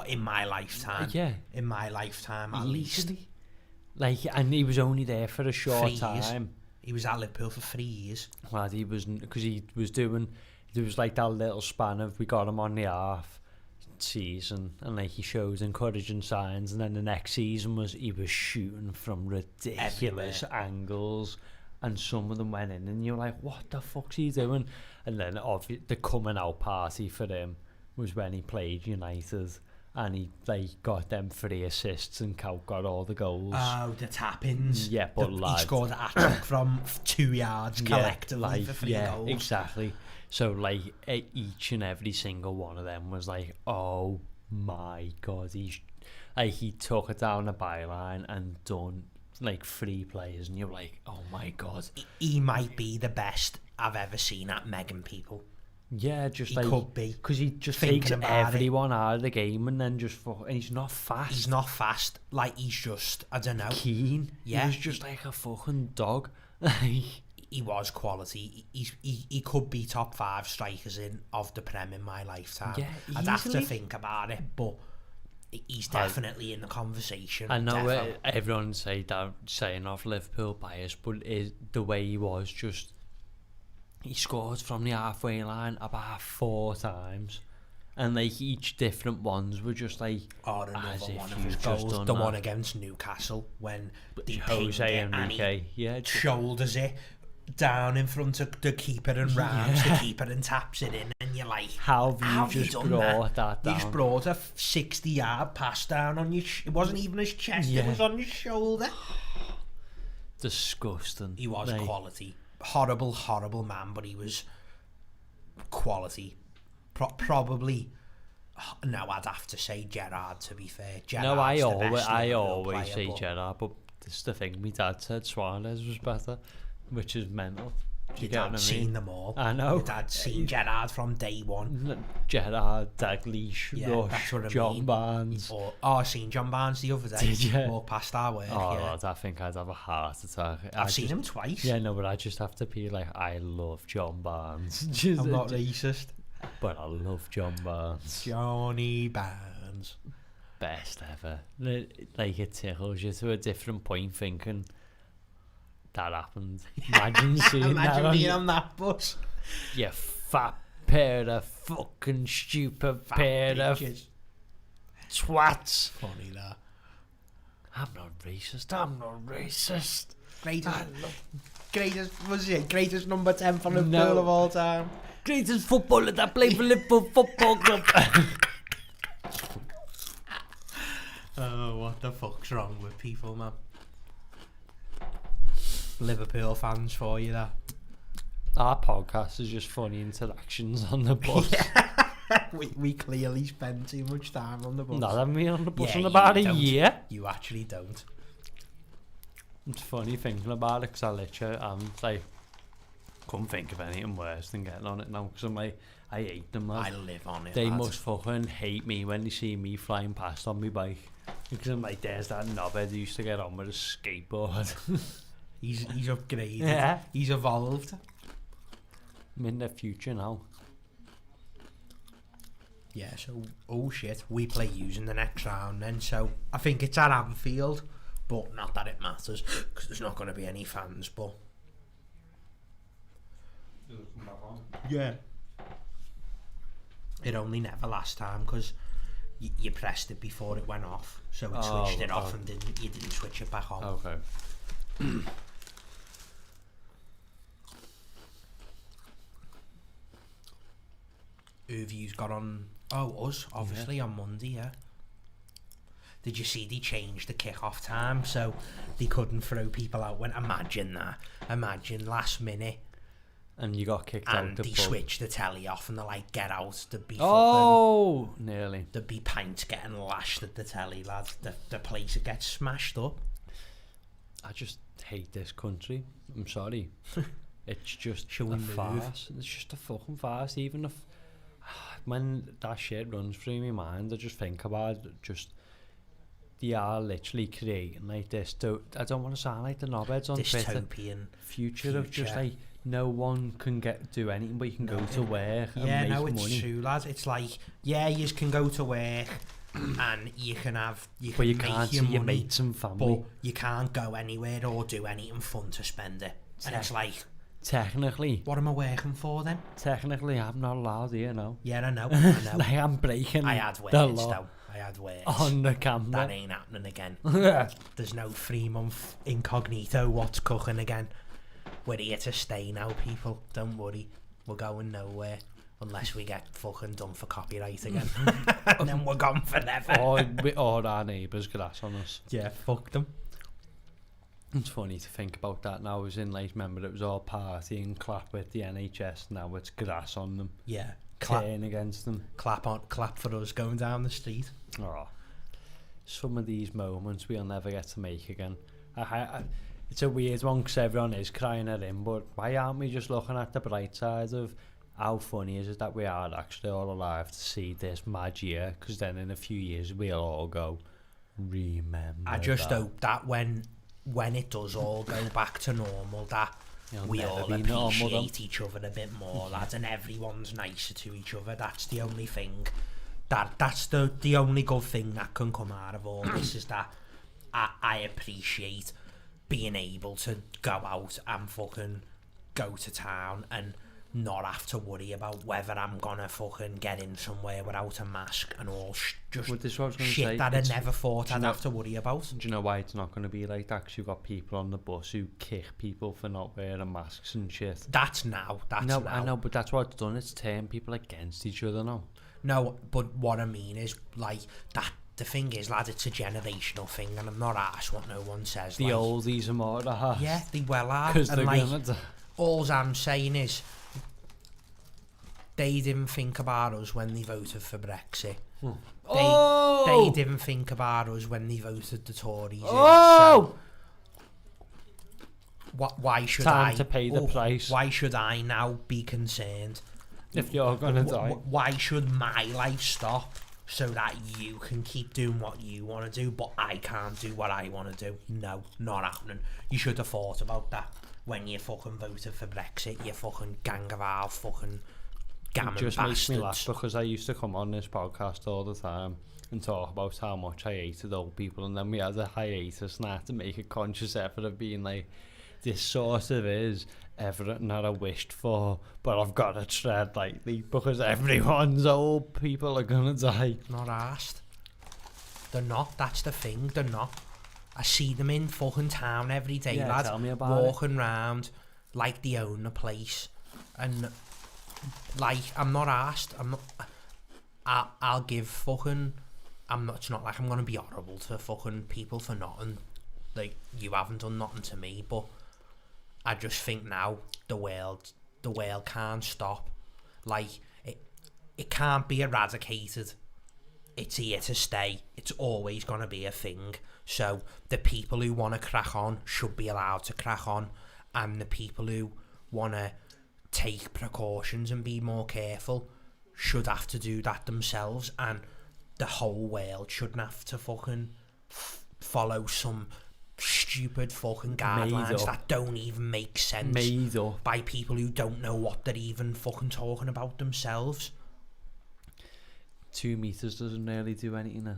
in my lifetime. In my lifetime, at least. Like, and he was only there for a short 3 time. Years. He was at Liverpool for 3 years. Well, he wasn't, because he was doing... There was like that little span of we got him on the half season, and like he showed encouraging signs, and then the next season he was shooting from ridiculous angles, and some of them went in, and you're like, what the fuck's he doing? And then the coming out party for him was when he played United, and he like got them 3 assists, and Cout got all the goals. Oh, the tap-ins. Yeah, but he scored a hat-trick from 2 yards collectively for 3 goals. Yeah, exactly. So, like, each and every single one of them was like, oh my God, he took it down the byline and done, like, 3 players, and you're like, oh my God. He might be the best I've ever seen at megging people. Yeah, just he like... could be. Because he just takes everyone out of the game, and then just... And he's not fast. He's not fast. Like, he's just, I don't know. Keen. Yeah. He's just like a fucking dog. He was quality. He could be top 5 strikers of the Prem in my lifetime. Yeah, I'd have to think about it, but he's definitely in the conversation. I know everyone's saying off Liverpool bias, but the way he was, just he scored from the halfway line about 4 times, and like each different ones were just like, another one of his goals, the one against Newcastle when Jose Enrique shoulders it down in front of the keeper and rounds the keeper and taps it in, and you're like, how have you just brought that down? He just brought a 60-yard pass down on your it wasn't even his chest, it was on your shoulder. Disgusting. He was quality. Horrible man, but he was quality. Probably no, I'd have to say Gerrard, to be fair. I always say Gerrard, but this is the thing, my dad said Suarez was better, which is mental. Your dad's seen them all. I know. Your dad's seen Gerrard from day one. Gerrard, Dalglish, Rush, John Barnes. I seen John Barnes the other day. Did you? Walk past our work. Lord, I think I'd have a heart attack. I've seen him twice. Yeah, no, but I just have to be like, I love John Barnes. I'm not racist, but I love John Barnes. Johnny Barnes. Best ever. Like, it tickles you to a different point thinking... That happened. Imagine seeing that being on that bus. You fat pair of fucking stupid pair of twats. Funny that. I'm not racist. Greatest number 10 for Liverpool of all time. Greatest footballer that played for Liverpool Football Club. Oh, what the fuck's wrong with people, man? Liverpool fans for you, that. Our podcast is just funny interactions on the bus. we clearly spend too much time on the bus. Not having me on the bus in about a year. You actually don't. It's funny thinking about it, because I'm like, couldn't think of anything worse than getting on it now, because I'm like, I hate them, lad. I live on it, They must fucking hate me when they see me flying past on my bike, because I'm like, there's that knobhead who used to get on with a skateboard. He's upgraded. Yeah. He's evolved. I'm in the future now. Yeah, so, oh shit, we play using the next round then, so I think it's at Anfield, but not that it matters, because there's not going to be any fans, but... Yeah. It only never last time, because you pressed it before it went off, so it switched it off and you didn't switch it back on. Okay. Who've you got on? Oh, us, obviously, on Monday, yeah. Did you see they changed the kick-off time so they couldn't throw people out? Imagine that. Imagine last minute. And you got kicked and out the they pub. switched the telly off and they're like, get out. There'd be nearly. There'd be pints getting lashed at the telly, lads. The place would get smashed up. I just hate this country. I'm sorry. It's just Shall a we move? farce. It's just a fucking farce. Even if when that shit runs through my mind, I just think about just they are literally creating like this. I don't want to sound like the knobheads on Twitter. Dystopian future of just like no one can do anything, but you can go to work and yeah, make no, it's money. true, lads. It's like, yeah, you can go to work and you can but you make can't your see your money, mates and family. but you can't go anywhere or do anything fun to spend it. And it's like, technically, what am I working for then? Technically, I'm not allowed here now. Yeah, I know. I know. Like I'm breaking I had words the law though. I had words. on the camera. That ain't happening again. There's no 3-month incognito. What's cooking again? We're here to stay now, people. Don't worry. We're going nowhere unless we get fucking done for copyright again. And then we're gone forever. or our neighbours grass on us. Yeah, fuck them. It's funny to think about that now. I was in like, remember it was all party and clap with the NHS. Now it's grass on them. Yeah. Turn against them. Clap for us going down the street. Oh, some of these moments we'll never get to make again. It's a weird one because everyone is crying it in, but why aren't we just looking at the bright side of how funny is it that we are actually all alive to see this mad year? Because then in a few years we'll all go, remember I just that. hope that when it does all go back to normal, that It'll we never all be normal, appreciate each other a bit more, lads, and everyone's nicer to each other. That's the only thing. That's the only good thing that can come out of all this, is that I appreciate being able to go out and fucking go to town and not have to worry about whether I'm gonna fucking get in somewhere without a mask and all shit that I never thought I'd have to worry about. Do you know why it's not going to be like that? Because you've got people on the bus who kick people for not wearing masks and shit. That's now. I know, but that's what it's done. It's turned people against each other now. No, but what I mean is, like, that. The thing is, lad, it's a generational thing, and I'm not arsed what no one says. The oldies are more the heart. Yeah, they well are. Because they're like, gonna all I'm saying is, they didn't think about us when they voted for Brexit. They didn't think about us when they voted the Tories in. So why should Time to pay the price. Why should I now be concerned? If you're gonna die. Why should my life stop so that you can keep doing what you want to do, but I can't do what I want to do? No, not happening. You should have thought about that when you fucking voted for Brexit, you fucking gang of our fucking gammon bastards. It just makes me laugh because I used to come on this podcast all the time and talk about how much I hated old people, and then we had a hiatus and I had to make a conscious effort of being like, this sort of is everything that I wished for, but I've got to tread lightly because everyone's old. People are gonna die. Not asked. They're not. That's the thing. They're not. I see them in fucking town every day, lad. Tell me about walking round like they own the place, and like I'm not asked. I'm not. I'll give fucking. I'm not. It's not like I'm gonna be horrible to fucking people for nothing. Like, you haven't done nothing to me, but I just think now the world can't stop. Like, it can't be eradicated. It's here to stay. It's always going to be a thing. So the people who want to crack on should be allowed to crack on, and the people who want to take precautions and be more careful should have to do that themselves, and the whole world shouldn't have to fucking follow some stupid fucking guidelines that don't even make sense by people who don't know what they're even fucking talking about themselves. 2 metres doesn't really do anything.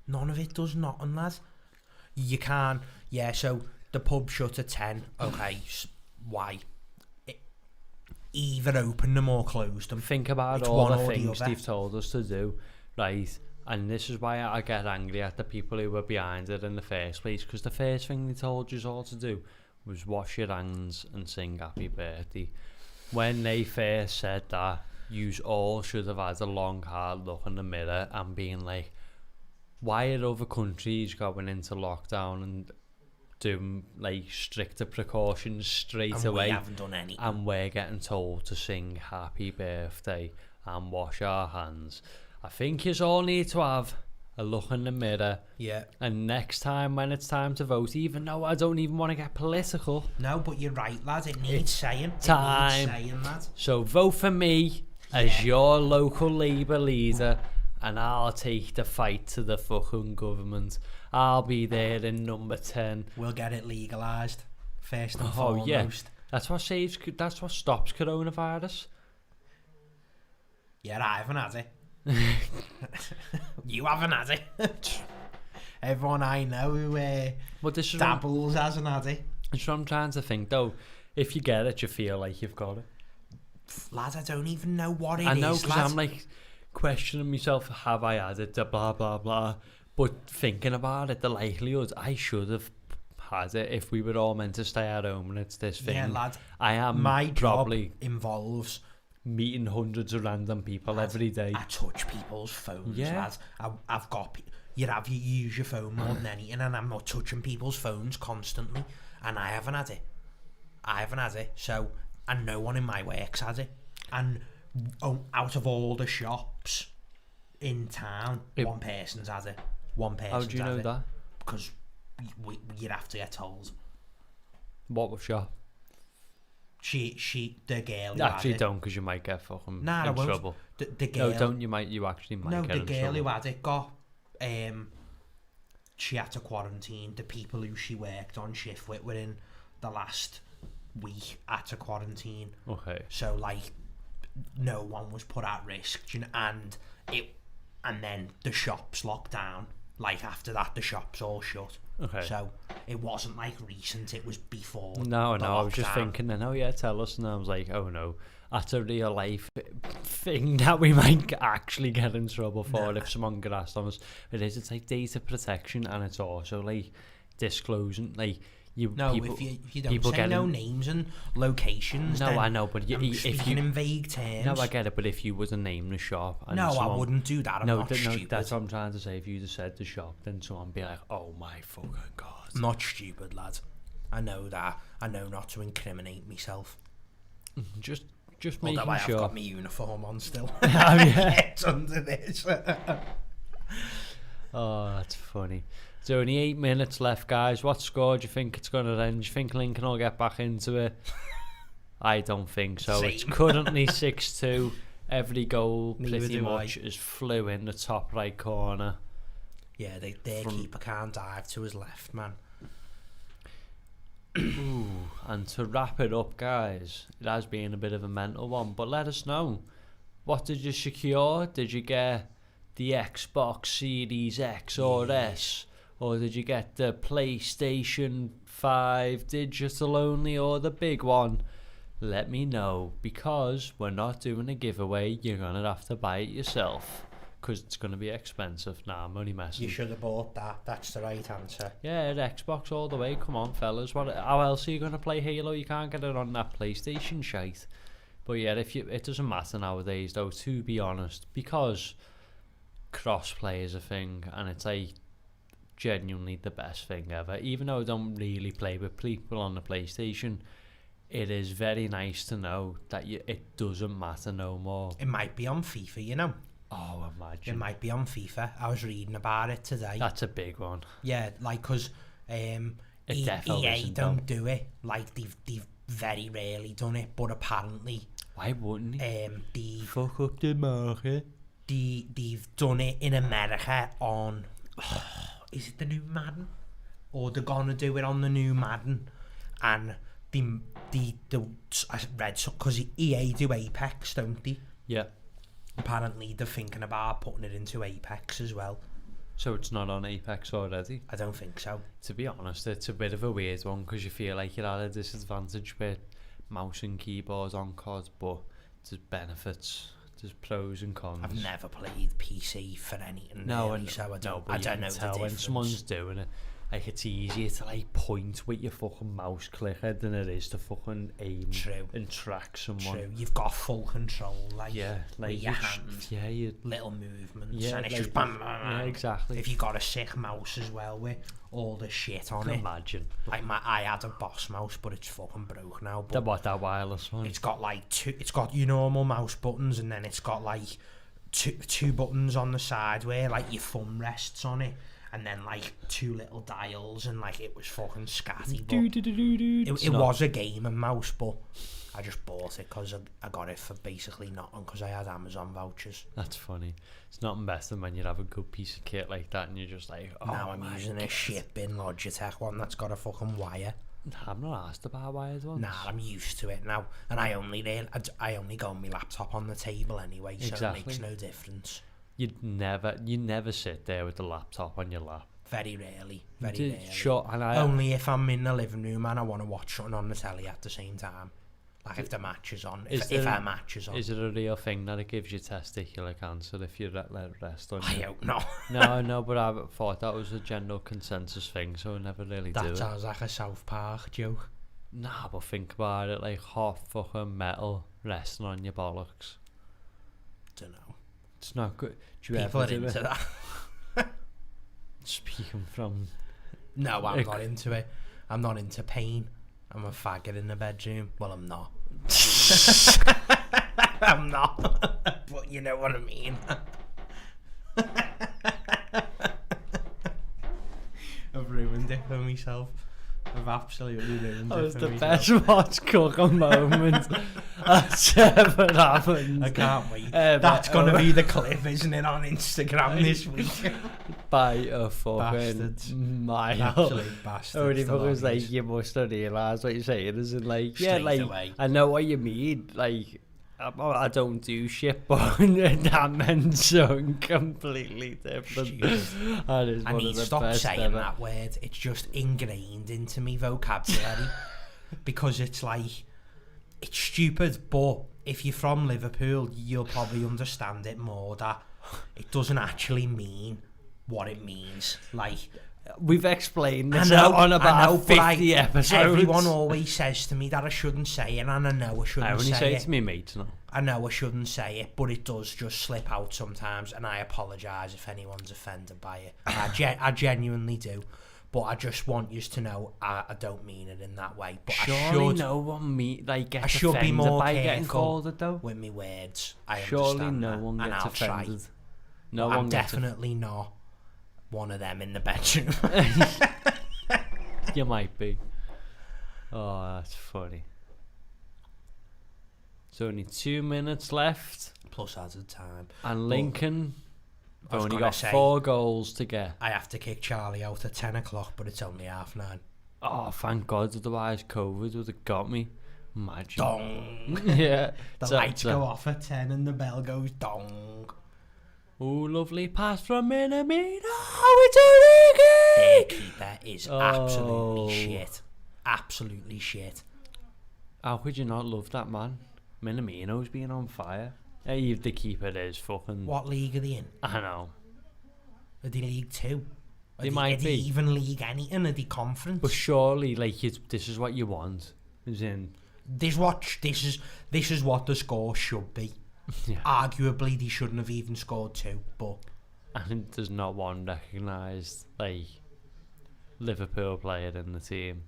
None of it does nothing, lad. You can't. Yeah, so the pub shut at 10. Okay, why? Either open them or close them. Think about It's all one the or the things other. they've told us to do, right? And this is why I get angry at the people who were behind it in the first place, because the first thing they told you all to do was wash your hands and sing happy birthday. When they first said that, you all should have had a long hard look in the mirror and being like, why are other countries going into lockdown and doing like stricter precautions straight And away, we haven't done anything. and we're getting told to sing happy birthday and wash our hands? I think you all need to have a look in the mirror, Yeah. and next time when it's time to vote, even though I don't even want to get political, No, but you're right, lad. It needs saying. time. It needs saying, lad. so vote for me as your local Labour leader, and I'll take the fight to the fucking government. I'll be there in number 10. We'll get it legalised first and Oh foremost. yeah, that's what stops coronavirus. Yeah, I haven't had it. You haven't had it. Everyone I know who But this is dabbles hasn't had it. what I'm trying to think though. If you get it, you feel like you've got it. Lad, I don't even know what it is. I know, because lad. I'm like questioning myself, have I had it, blah blah blah, but thinking about it, the likelihood I should have had it if we were all meant to stay at home and it's this thing. Yeah, lad. I am My probably job involves meeting hundreds of random people every day. I touch people's phones, Yeah. lads. I've got... You use your phone more than anything, and I'm not touching people's phones constantly, and I haven't had it. So, and no one in my work's had it. And out of all the shops in town, one person's had it. One person's How do you know it. that? Because you'd have to get told. What was shop? The girl who Actually, had it. don't, because you might get fucking Nah, I in won't. trouble. The girl... No, don't. You actually might No, get the in girl trouble. who had it got... she had to quarantine. The people who she worked on shift with were in the last week had to quarantine. Okay. So, like, no one was put at risk. Do you know, and then the shops locked down. Like, after that, the shops all shut. Okay. So, it wasn't, like, recent. It was before No, the I was just lockdown. thinking then, oh yeah, tell us. And I was like, oh no, that's a real life thing that we might actually get in trouble for if someone grasped on us. It's like data protection, and it's also like disclosing, like, No, people, if you don't people say get no in- names and locations, No, then I know, but I'm if speaking you... in vague terms. No, I get it, but if you were to name the shop... And No, I someone, wouldn't do that. I'm not no, stupid. that's what I'm trying to say. If you just said the shop, then someone would be like, oh my fucking God. I'm not stupid, lad. I know that. I know not to incriminate myself. Just making Although I have sure. got my uniform on still. Have you? It's under this. Oh, that's funny. There's only 8 minutes left, guys. What score do you think it's going to end? Do you think Lincoln will get back into it? I don't think so. It's Same. currently 6-2. Every goal Neither pretty do much is flew in the top right corner. Yeah, their keeper can't dive to his left, man. Ooh, and to wrap it up, guys, it has been a bit of a mental one, but let us know. What did you secure? Did you get the Xbox Series X or S? Or did you get the PlayStation 5 digital only, or the big one? Let me know, because we're not doing a giveaway. You're going to have to buy it yourself, because it's going to be expensive. Nah, I'm only messing. You should have bought that. That's the right answer. Yeah, Xbox all the way. Come on, fellas. How else are you going to play Halo? You can't get it on that PlayStation shite. But yeah, it doesn't matter nowadays, though, to be honest, because cross-play is a thing, and it's like genuinely the best thing ever. Even though I don't really play with people on the PlayStation, it is very nice to know that it doesn't matter no more. It might be on FIFA, you know. Oh, It imagine. might be on FIFA. I was reading about it today. That's a big one. Yeah, like, because defo EA isn't, don't do it. Like, they've very rarely done it, but apparently Why wouldn't he? the Fuck up the market. they've done it in America on is it the new Madden, or they're gonna do it on the new Madden, and the I read, because EA do Apex, don't they? Yeah. Apparently they're thinking about putting it into Apex as well. So it's not on Apex already? I don't think so. To be honest, it's a bit of a weird one because you feel like you're at a disadvantage with mouse and keyboard on COD, but there's benefits, there's pros and cons. I've never played PC for anything. No, really, so I don't know the tell when difference. someone's doing it. Like, it's easier to like point with your fucking mouse clicker than it is to fucking aim and track someone. True, you've got full control, like like your hands, you little movements, and it's like, just bam, bam, bam. Yeah, exactly. If you got a sick mouse as well with all the shit on it. Imagine. Like I had a Boss mouse, but it's fucking broke now. But that wireless one? It's got like it's got your normal mouse buttons, and then it's got like two buttons on the side where like your thumb rests on it. And then like 2 little dials, and like it was fucking scatty. It was a gaming mouse, but I just bought it because I got it for basically nothing because I had Amazon vouchers. That's funny. It's nothing better than when you have a good piece of kit like that and you're just like, oh, now I'm using a shit bin Logitech one that's got a fucking wire. I'm not asked about wired ones. Nah, I'm used to it now, and I only go on my laptop on the table anyway, so it makes no difference. You never sit there with the laptop on your lap. Very rarely. Very rarely. Sure, and only if I'm in the living room and I want to watch something on the telly at the same time. Like if the match is on. If our match is on. Is it a real thing that it gives you testicular cancer if you let it rest on you? I hope not. No, but I thought that was a general consensus thing, so I never really do it. That sounds like a South Park joke. Nah, but think about it, like hot fucking metal resting on your bollocks. Don't know. It's not good. Do you People ever are into that. Speaking from... No, I'm not into it. I'm not into pain. I'm a faggot in the bedroom. Well, I'm not. I'm not. But you know what I mean. I've ruined it for myself. I've absolutely ruined it for myself. That was the best watch Cookin moment that's ever happened. I can't wait. That's going to be the clip, isn't it, on Instagram this week? By a fucking mile. Absolute bastards. Only because like, you must have realised what you're saying, isn't like, yeah, Straight like, away. I know what you mean, like, I don't do shit, but that meant something completely different. I need to stop saying that word. It's just ingrained into me vocabulary because it's like, it's stupid, but if you're from Liverpool, you'll probably understand it more, that it doesn't actually mean what it means. Like, we've explained this on about 50 episodes. Everyone always says to me that I shouldn't say it, and I know I shouldn't say it. I only say it to me mates now. I know I shouldn't say it, but it does just slip out sometimes, and I apologise if anyone's offended by it. I genuinely do. But I just want you to know I don't mean it in that way. But surely no one gets offended be more by getting called it though. With me words, I surely understand no that, one gets offended. Try. No one. I'm definitely not one of them in the bedroom. You might be. Oh, that's funny. It's only 2 minutes left. Plus added time. And Lincoln have only got 4 goals to get. I have to kick Charlie out at 10 o'clock, but it's only 9:30. Oh, thank God, otherwise COVID would have got me. Imagine. Dong. Yeah. The lights go off at 10 and the bell goes dong. Oh, lovely pass from Minamino. Oh, it's Their keeper is absolutely shit. Absolutely shit. How could you not love that man? Minamino's been on fire. Hey, the keeper is fucking... What league are they in? I know. Are they League 2? They might be. Are they even League anything? Are they Conference? But surely, like, this is what you want. As in... This is what the score should be. Yeah. Arguably, they shouldn't have even scored 2, but... And there's not one recognised, like, Liverpool player in the team.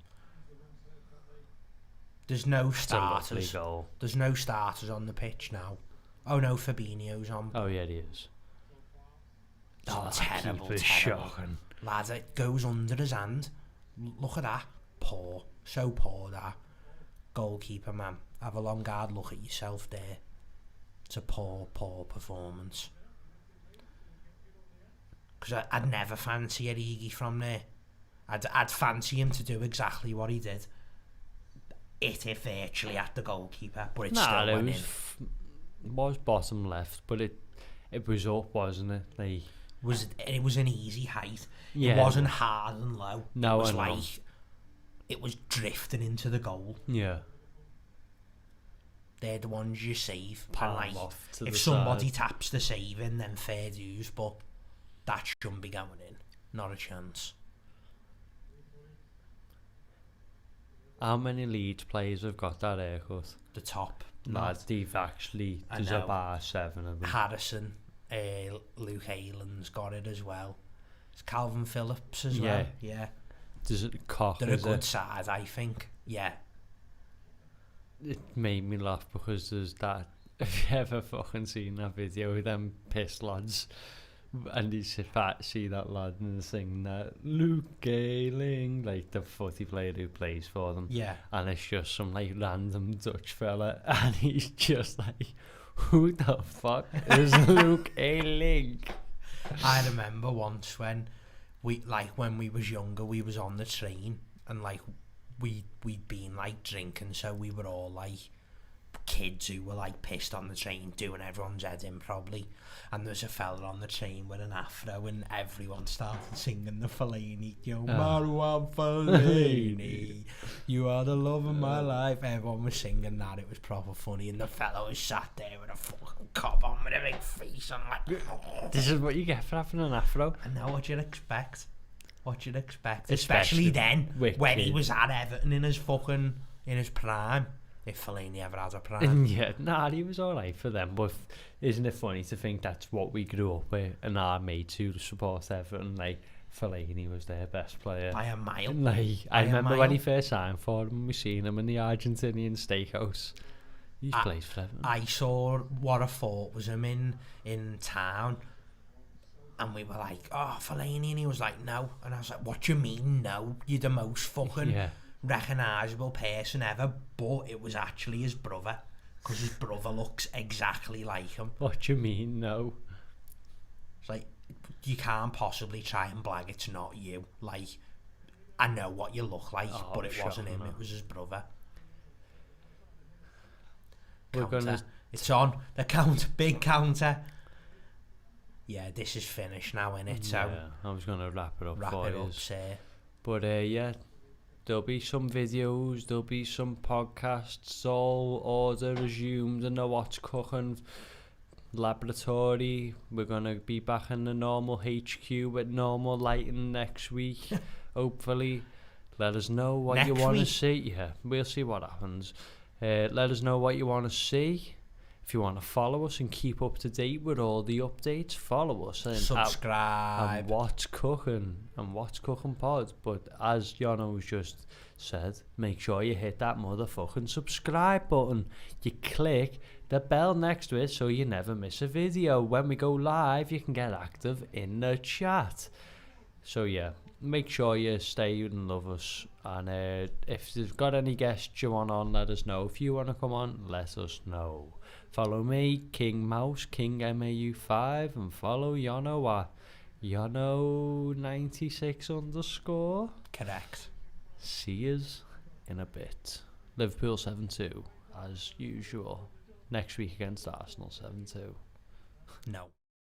There's no starters. Goal. There's no starters on the pitch now. Oh no, Fabinho's on. Oh yeah, he is. Oh, terrible. Shocking. Lads, it goes under his hand. Look at that. Poor. So poor, that. Goalkeeper, man. Have a long hard look at yourself there. It's a poor performance. Because I'd never fancy Origi from there. I'd fancy him to do exactly what he did. Hit it virtually at the goalkeeper, but it still went in. was bottom left, but it was up, wasn't it? Like, It was an easy height. yeah, It wasn't hard and low. No, it was I know. like it was drifting into the goal. Yeah. They're the ones you save. Palm And like, off to if the somebody side. taps the save in, then fair dues, but that shouldn't be going in. Not a chance. How many Leeds players have got that haircut? The top. Lads, they've actually, I there's know. about 7 of them. Harrison, Luke Aylan's got it as well. It's Calvin Phillips as well. Yeah. There's a cock, They're a is good it? side, I think. Yeah. It made me laugh because there's that. Have you ever fucking seen that video with them pissed lads? And you see that lad and singing that Luke Ayling, like the footy player who plays for them. Yeah. And it's just some like random Dutch fella, and he's just like, who the fuck is Luke Ayling? I remember once when we was younger, we was on the train and like we'd been like drinking, so we were all like kids who were like pissed on the train, doing everyone's head in probably. And there's a fella on the train with an afro, and everyone started singing the Fellaini, Marwan Fellaini, you are the love of my life. Everyone was singing that. It was proper funny, and the fella was sat there with a fucking cob on with a big face and like, This is what you get for having an afro. I know what you'd expect. Especially then, with when he kids. was at Everton in his prime. If Fellaini ever had a prime. Yeah, he was alright for them, but isn't it funny to think that's what we grew up with, and our mates who support Everton, like, Fellaini was their best player. By a mile. Like, I remember when he first signed for them, we seen him in the Argentinian steakhouse. He plays for Everton. I saw what I thought was him in town, and we were like, oh, Fellaini, and he was like, no. And I was like, what do you mean, no? You're the most fucking recognisable person ever. But it was actually his brother, because his brother looks exactly like him. What do you mean, no? It's like, you can't possibly try and blag it's not you. Like, I know what you look like, but it wasn't him, it was his brother. It's on the counter, big counter. Yeah, this is finished now, innit? So I was gonna wrap it up for you. Sir. But yeah, there'll be some videos, there'll be some podcasts, all order resumed in the What's Cooking laboratory. We're gonna be back in the normal HQ with normal lighting next week, hopefully. Let us know what you want to see. Yeah, we'll see what happens. Let us know what you want to see. If you want to follow us and keep up to date with all the updates, follow us and subscribe. And What's Cooking and What's Cooking Pod. But as Jono's just said, make sure you hit that motherfucking subscribe button. You click the bell next to it so you never miss a video. When we go live, you can get active in the chat. So yeah, make sure you stay and love us. And if you've got any guests you want on, let us know. If you want to come on, let us know. Follow me, King Mouse, King MAU5, and follow Yono at Yono96_. Correct. See yous in a bit. Liverpool 7-2, as usual. Next week against Arsenal 7-2. No.